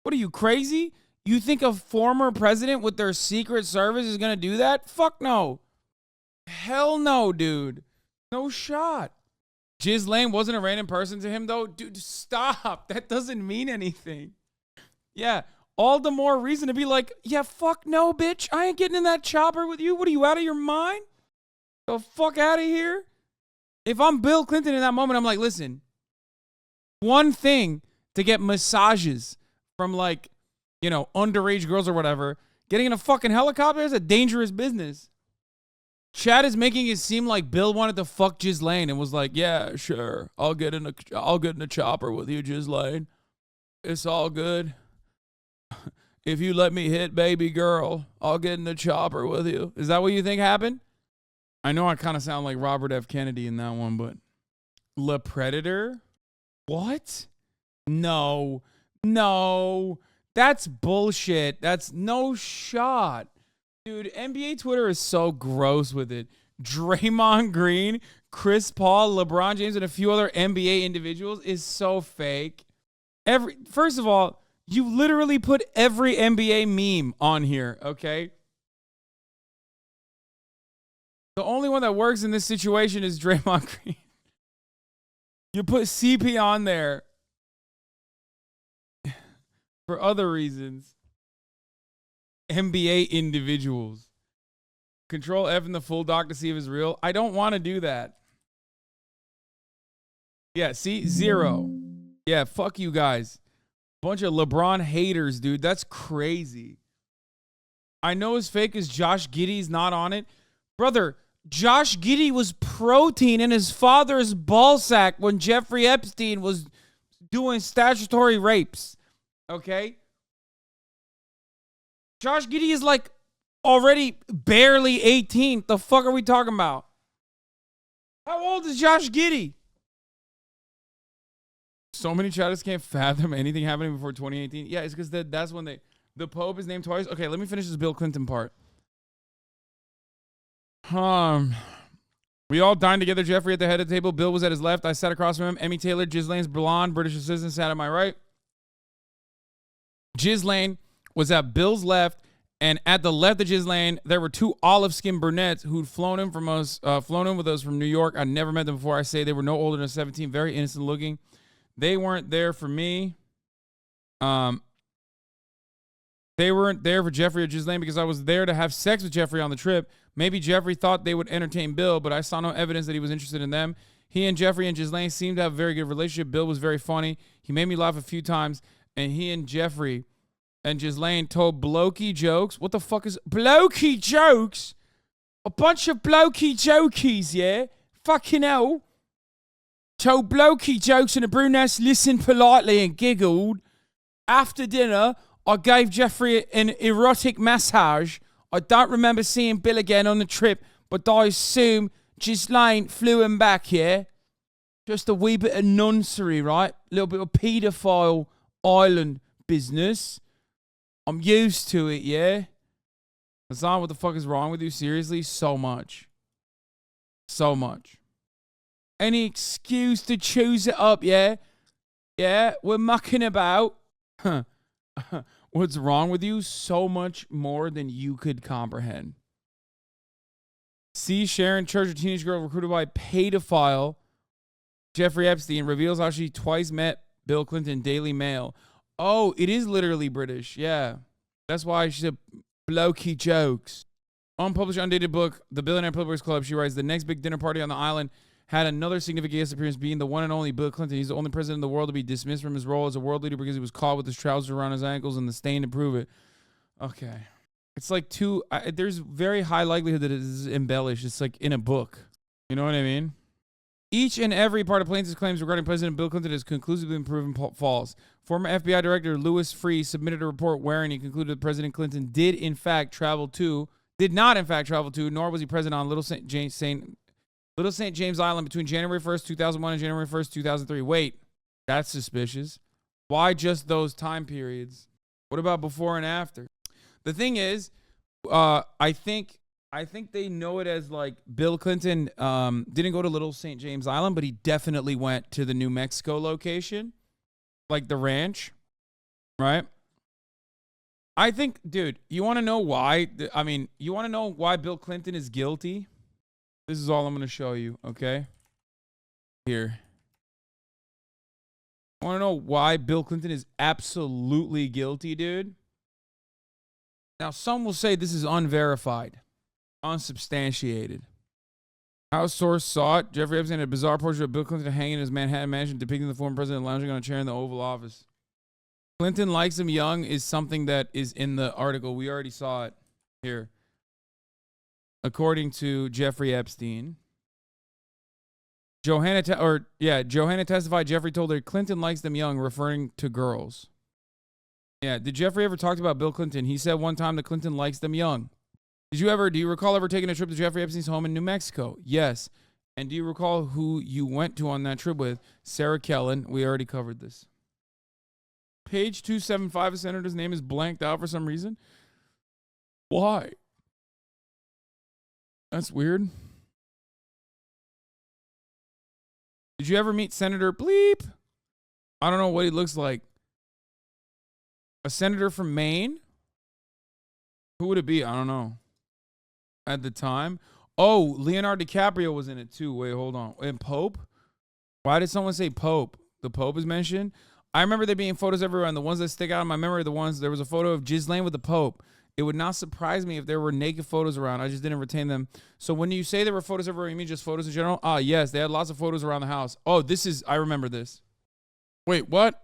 What are you, crazy? You think a former president with their Secret Service is going to do that? Fuck no. Hell no, dude. No shot. Ghislaine wasn't a random person to him, though. Dude, stop. That doesn't mean anything. Yeah, all the more reason to be like, yeah, fuck no, bitch. I ain't getting in that chopper with you. What are you, out of your mind? The fuck out of here? If I'm Bill Clinton in that moment, I'm like, listen, one thing to get massages from, like, you know, underage girls or whatever. Getting in a fucking helicopter is a dangerous business. Chad is making it seem like Bill wanted to fuck Ghislaine and was like, yeah, sure. I'll get in a chopper with you, Ghislaine. It's all good. If you let me hit baby girl, I'll get in the chopper with you. Is that what you think happened? I know I kind of sound like Robert F. Kennedy in that one, but Le Predator? What? No. That's bullshit. That's no shot. Dude, NBA Twitter is so gross with it. Draymond Green, Chris Paul, LeBron James, and a few other NBA individuals is so fake. First of all, you literally put every NBA meme on here, okay? The only one that works in this situation is Draymond Green. You put CP on there for other reasons. NBA individuals. Control F in the full doc to see if it's real. I don't want to do that. Yeah, see? 0. Yeah, fuck you guys. Bunch of LeBron haters, dude. That's crazy. I know it's fake because Josh Giddey's not on it. Brother, Josh Giddey was protein in his father's ballsack when Jeffrey Epstein was doing statutory rapes. Okay? Josh Giddey is like already barely 18. The fuck are we talking about? How old is Josh Giddey? So many chatters can't fathom anything happening before 2018. Yeah, it's because that's when the Pope is named twice. Okay, let me finish this Bill Clinton part. We all dined together. Jeffrey at the head of the table. Bill was at his left. I sat across from him. Emmy Taylor, Ghislaine's blonde British assistant, sat at my right. Ghislaine was at Bill's left, and at the left of Ghislaine, there were two olive-skinned brunettes who'd flown in with us from New York. I'd never met them before. I say they were no older than 17, very innocent looking. They weren't there for me. They weren't there for Jeffrey or Ghislaine because I was there to have sex with Jeffrey on the trip. Maybe Jeffrey thought they would entertain Bill, but I saw no evidence that he was interested in them. He and Jeffrey and Ghislaine seemed to have a very good relationship. Bill was very funny. He made me laugh a few times, and he and Jeffrey and Ghislaine told blokey jokes. What the fuck is blokey jokes? A bunch of blokey jokies, yeah? Fucking hell. Told blokey jokes and the brunettes listened politely and giggled. After dinner, I gave Jeffrey an erotic massage. I don't remember seeing Bill again on the trip, but I assume Ghislaine flew him back, yeah? Just a wee bit of nonsense, right? A little bit of paedophile island business. I'm used to it, yeah? Hasan, what the fuck is wrong with you? Seriously? So much. So much. Any excuse to choose it up, yeah? Yeah, we're mucking about. Huh. What's wrong with you? So much more than you could comprehend. See Sharon Church, a teenage girl recruited by pedophile Jeffrey Epstein, reveals how she twice met Bill Clinton. Daily Mail. Oh, it is literally British. Yeah. That's why she said blokey jokes. Unpublished, undated book, The Billionaire Publishers Club, she writes, the next big dinner party on the island had another significant guest appearance, being the one and only Bill Clinton. He's the only president in the world to be dismissed from his role as a world leader because he was caught with his trousers around his ankles and the stain to prove it. Okay. It's like there's very high likelihood that it is embellished. It's like in a book. You know what I mean? Each and every part of plaintiff's claims regarding President Bill Clinton has conclusively been proven false. Former FBI Director Louis Freeh submitted a report wherein he concluded that President Clinton did not in fact travel to, nor was he present on Little St. James Island between January 1st, 2001 and January 1st, 2003. Wait, that's suspicious. Why just those time periods? What about before and after? The thing is, I think they know it as like Bill Clinton didn't go to Little St. James Island, but he definitely went to the New Mexico location, like the ranch, right? I think, dude, you want to know why? You want to know why Bill Clinton is guilty? This is all I'm going to show you, okay? Here. I want to know why Bill Clinton is absolutely guilty, dude? Now, some will say this is unverified, unsubstantiated. House source saw it. Jeffrey Epstein had a bizarre portrait of Bill Clinton hanging in his Manhattan mansion depicting the former president lounging on a chair in the Oval Office. Clinton likes him young is something that is in the article. We already saw it here. According to Jeffrey Epstein, Johanna testified Jeffrey told her Clinton likes them young, referring to girls. Yeah, did Jeffrey ever talk about Bill Clinton? He said one time that Clinton likes them young. Do you recall ever taking a trip to Jeffrey Epstein's home in New Mexico? Yes. And do you recall who you went to on that trip with? Sarah Kellen. We already covered this. Page 275, a senator's name is blanked out for some reason. Why? That's weird. Did you ever meet Senator Bleep? I don't know what he looks like. A senator from Maine? Who would it be? I don't know. At the time. Oh, Leonardo DiCaprio was in it too. Wait, hold on. And Pope? Why did someone say Pope? The Pope is mentioned? I remember there being photos everywhere, and the ones that stick out in my memory are the ones, there was a photo of Ghislaine with the Pope. It would not surprise me if there were naked photos around. I just didn't retain them. So when you say there were photos everywhere, you mean just photos in general? Ah, yes, they had lots of photos around the house. Oh, I remember this. Wait, what?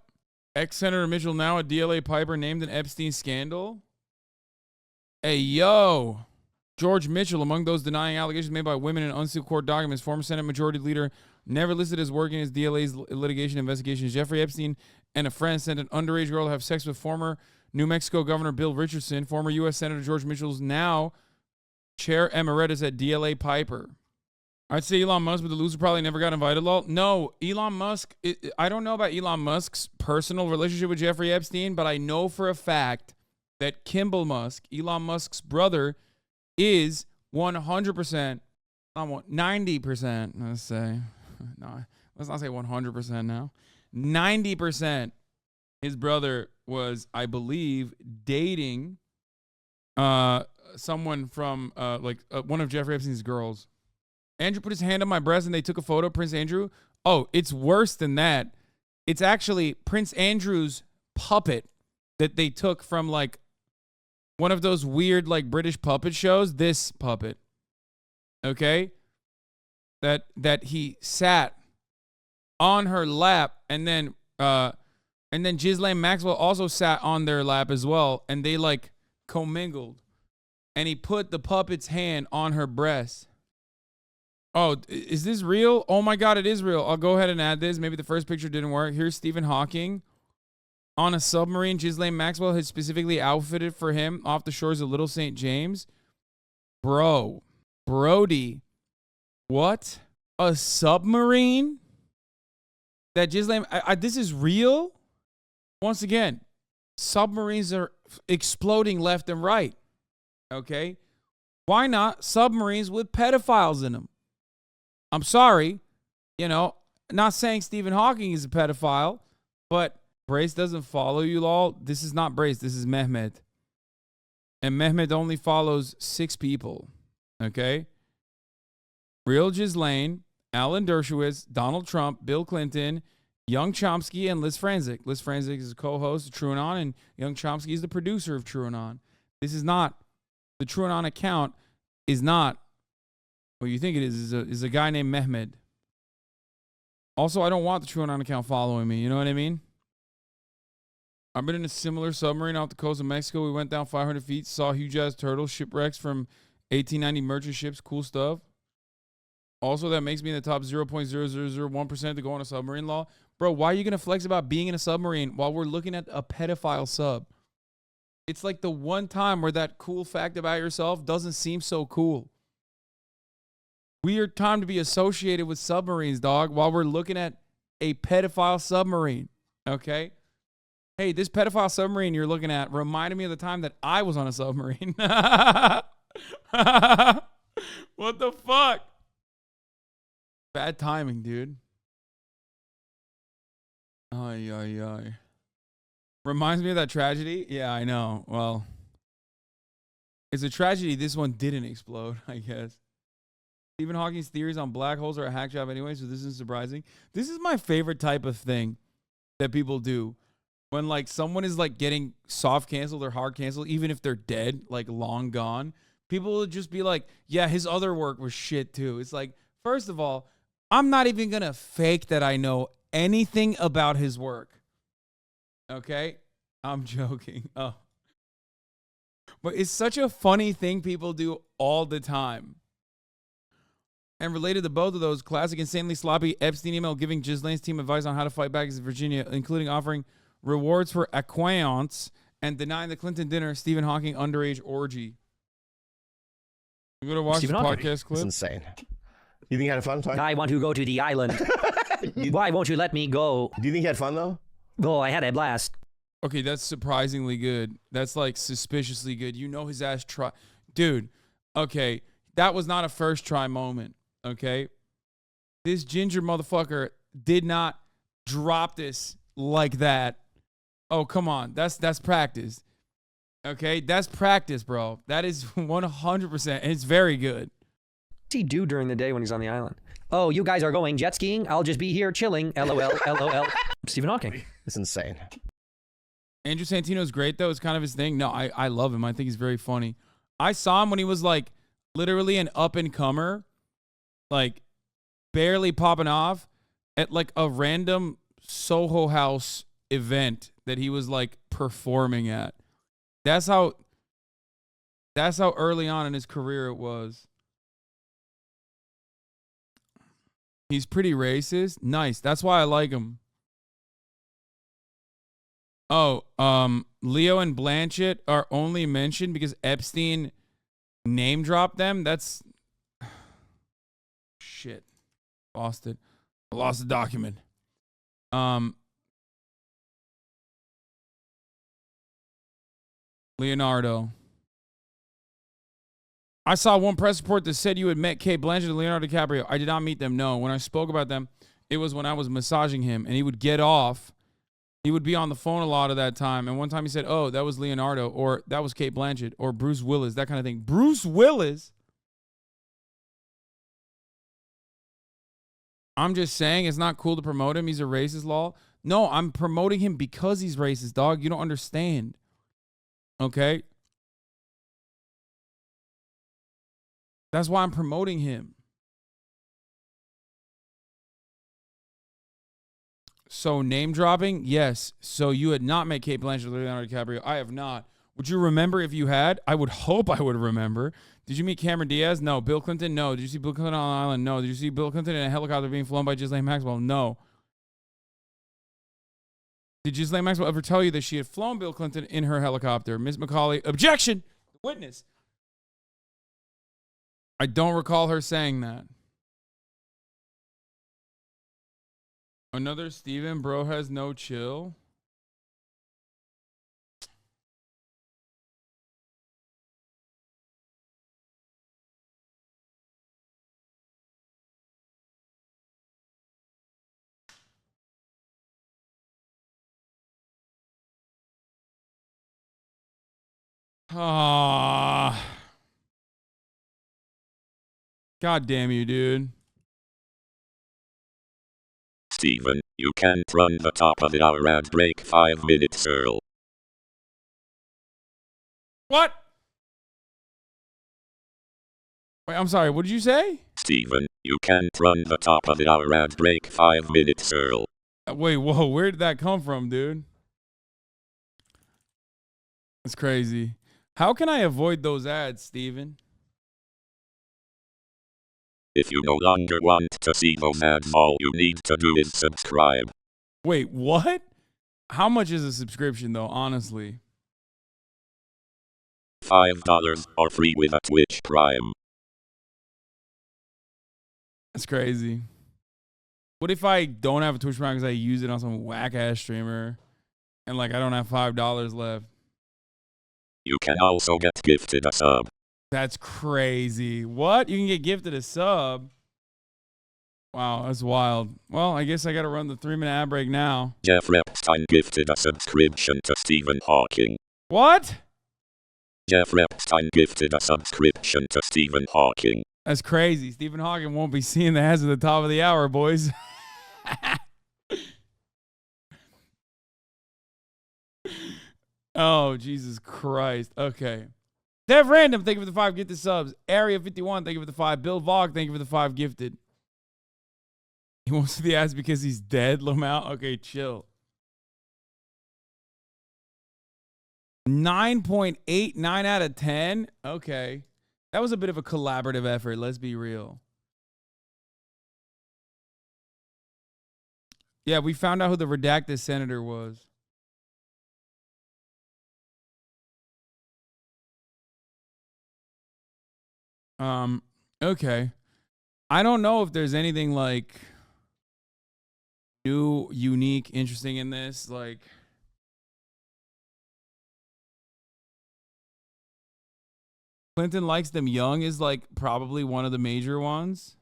Ex-Senator Mitchell, now a DLA Piper, named in Epstein scandal? Hey, yo. George Mitchell, among those denying allegations made by women in unsealed court documents, former Senate Majority Leader never listed as working as DLA's litigation investigations. Jeffrey Epstein and a friend sent an underage girl to have sex with former New Mexico Governor Bill Richardson, former U.S. Senator George Mitchell's now chair emeritus at DLA Piper. I'd say Elon Musk, but the loser probably never got invited. No, Elon Musk, I don't know about Elon Musk's personal relationship with Jeffrey Epstein, but I know for a fact that Kimball Musk, Elon Musk's brother, is 100%, 90%, let's say. No, let's not say 100% now. 90%. His brother was, I believe, dating someone from one of Jeffrey Epstein's girls. Andrew put his hand on my breast and they took a photo of Prince Andrew. Oh, it's worse than that. It's actually Prince Andrew's puppet that they took from like one of those weird like British puppet shows. This puppet. Okay? That he sat on her lap, and then Ghislaine Maxwell also sat on their lap as well, and they like commingled. And he put the puppet's hand on her breast. Oh, is this real? Oh my God, it is real. I'll go ahead and add this. Maybe the first picture didn't work. Here's Stephen Hawking on a submarine. Ghislaine Maxwell has specifically outfitted for him off the shores of Little St. James. Brody, what? A submarine? That Ghislaine, this is real? Once again, submarines are exploding left and right. Okay? Why not submarines with pedophiles in them? I'm sorry, not saying Stephen Hawking is a pedophile, but Brace doesn't follow you all. This is not Brace. This is Mehmet. And Mehmet only follows 6 people. Okay? Real Ghislaine, Alan Dershowitz, Donald Trump, Bill Clinton, Young Chomsky, and Liz Franzik. Liz Franzik is a co-host of TrueAnon, and Young Chomsky is the producer of TrueAnon. This is not, the TrueAnon account is not what you think it is a guy named Mehmed. Also, I don't want the TrueAnon account following me. You know what I mean? I've been in a similar submarine off the coast of Mexico. We went down 500 feet, saw huge-ass turtles, shipwrecks from 1890 merchant ships. Cool stuff. Also, that makes me in the top 0.0001% to go on a submarine law. Bro, why are you going to flex about being in a submarine while we're looking at a pedophile sub? It's like the one time where that cool fact about yourself doesn't seem so cool. Weird time to be associated with submarines, dog, while we're looking at a pedophile submarine. Okay? Hey, this pedophile submarine you're looking at reminded me of the time that I was on a submarine. What the fuck? Bad timing, dude. Ay. Reminds me of that tragedy? Yeah, I know. Well, it's a tragedy this one didn't explode, I guess. Stephen Hawking's theories on black holes are a hack job anyway, so this isn't surprising. This is my favorite type of thing that people do. When, like, someone is, like, getting soft canceled or hard canceled, even if they're dead, like, long gone, people will just be like, yeah, his other work was shit, too. It's like, first of all, I'm not even going to fake that I know anything about his work. Okay? I'm joking. Oh. But it's such a funny thing people do all the time. And related to both of those, classic insanely sloppy Epstein email giving Ghislaine's team advice on how to fight back in Virginia, including offering rewards for acquaintance and denying the Clinton dinner, Stephen Hawking underage orgy. You go to watch the podcast clip? It's insane. You think you had fun? I want to go to the island. Why won't you let me go? Do you think you had fun, though? Oh, I had a blast. Okay, that's surprisingly good. That's like suspiciously good. You know his ass try. Dude, okay, that was not a first try moment, okay? This ginger motherfucker did not drop this like that. Oh, come on. That's practice. Okay? That's practice, bro. That is 100%. And it's very good. What's he do during the day when he's on the island? Oh, you guys are going jet skiing? I'll just be here chilling. LOL, LOL. Stephen Hawking. It's insane. Andrew Santino's great, though. It's kind of his thing. No, I love him. I think he's very funny. I saw him when he was, like, literally an up-and-comer, like, barely popping off at, like, a random Soho House event that he was, like, performing at. That's how That's how early on in his career it was. He's pretty racist. Nice. That's why I like him. Oh, Leo and Blanchett are only mentioned because Epstein name dropped them. That's shit. Lost it. Lost the document. Leonardo. I saw one press report that said you had met Kate Blanchett and Leonardo DiCaprio. I did not meet them. No. When I spoke about them, it was when I was massaging him, and he would get off. He would be on the phone a lot of that time. And one time he said, oh, that was Leonardo, or that was Kate Blanchett, or Bruce Willis, that kind of thing. Bruce Willis? I'm just saying it's not cool to promote him. He's a racist, law. No, I'm promoting him because he's racist, dog. You don't understand. Okay? That's why I'm promoting him. So name dropping? Yes. So you had not met Kate Blanchett or Leonardo DiCaprio. I have not. Would you remember if you had? I would hope I would remember. Did you meet Cameron Diaz? No. Bill Clinton? No. Did you see Bill Clinton on an island? No. Did you see Bill Clinton in a helicopter being flown by Ghislaine Maxwell? No. Did Ghislaine Maxwell ever tell you that she had flown Bill Clinton in her helicopter? Ms. McCauley, objection! Witness. I don't recall her saying that. Another Steven, bro has no chill. Ah. God damn you, dude. Steven, you can't run the top of the hour ad break 5 minutes, Earl. What? Wait, I'm sorry, what did you say? Steven, you can't run the top of the hour ad break 5 minutes, Earl. Wait, whoa, where did that come from, dude? That's crazy. How can I avoid those ads, Steven? If you no longer want to see those ads, all you need to do is subscribe. Wait, what? How much is a subscription, though, honestly? $5 or free with a Twitch Prime. That's crazy. What if I don't have a Twitch Prime because I use it on some whack-ass streamer and, like, I don't have $5 left? You can also get gifted a sub. That's crazy. What? You can get gifted a sub? Wow, that's wild. Well, I guess I got to run the 3-minute ad break now. Jeffrey Epstein gifted a subscription to Stephen Hawking. What? Jeffrey Epstein gifted a subscription to Stephen Hawking. That's crazy. Stephen Hawking won't be seeing the ads at the top of the hour, boys. Oh, Jesus Christ. Okay. Dev Random, thank you for the 5 gifted subs. Area 51, thank you for the 5. Bill Vog, thank you for the 5 gifted. He wants to be asked because he's dead, Lamau. Okay, chill. 9.89 out of 10. Okay. That was a bit of a collaborative effort, let's be real. Yeah, we found out who the redacted senator was. Okay. I don't know if there's anything like new, unique, interesting in this. Like, Clinton likes them young is like probably one of the major ones.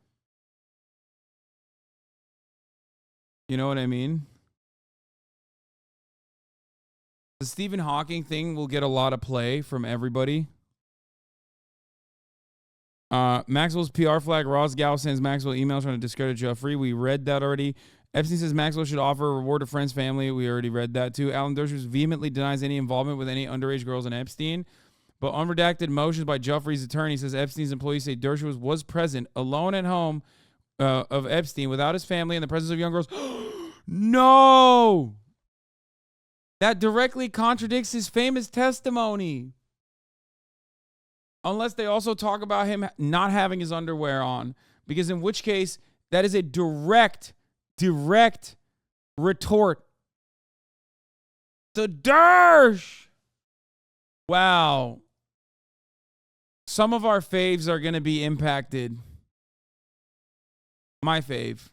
You know what I mean? The Stephen Hawking thing will get a lot of play from everybody. Maxwell's PR flag. Ross Gow sends Maxwell emails trying to discredit Jeffrey. We read that already. Epstein says Maxwell should offer a reward to friends, family. We already read that too. Alan Dershowitz vehemently denies any involvement with any underage girls in Epstein. But unredacted motions by Jeffrey's attorney says Epstein's employees say Dershowitz was present alone at home of Epstein without his family in the presence of young girls. No! That directly contradicts his famous testimony. Unless they also talk about him not having his underwear on, because in which case that is a direct retort. The Dersh. Wow. Some of our faves are going to be impacted. My fave.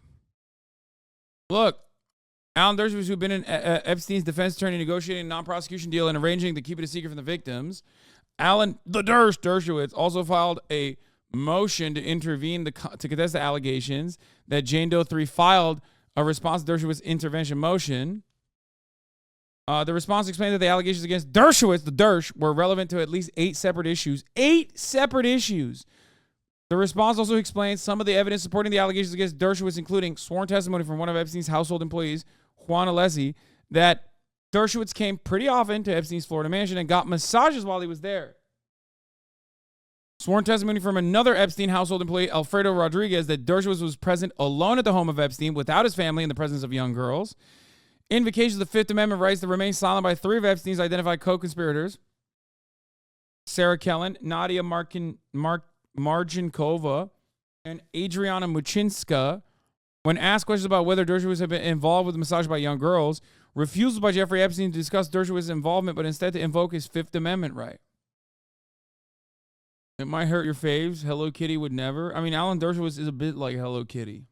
Look, Alan Dershowitz, who'd been in Epstein's defense attorney negotiating a non-prosecution deal and arranging to keep it a secret from the victims. Alan the Dershowitz also filed a motion to intervene to contest the allegations that Jane Doe 3 filed a response to Dershowitz's intervention motion. The response explained that the allegations against Dershowitz, the Dersh, were relevant to at least 8 separate issues. 8 separate issues. The response also explains some of the evidence supporting the allegations against Dershowitz, including sworn testimony from one of Epstein's household employees, Juan Alessi, that Dershowitz came pretty often to Epstein's Florida mansion and got massages while he was there. Sworn testimony from another Epstein household employee, Alfredo Rodriguez, that Dershowitz was present alone at the home of Epstein without his family in the presence of young girls. Invocation of the Fifth Amendment rights to remain silent by 3 of Epstein's identified co-conspirators, Sarah Kellen, Nadia Marginkova, and Adriana Muchinska. When asked questions about whether Dershowitz had been involved with massage by young girls, refusal by Jeffrey Epstein to discuss Dershowitz's involvement, but instead to invoke his Fifth Amendment right. It might hurt your faves. Hello Kitty would never. I mean, Alan Dershowitz is a bit like Hello Kitty.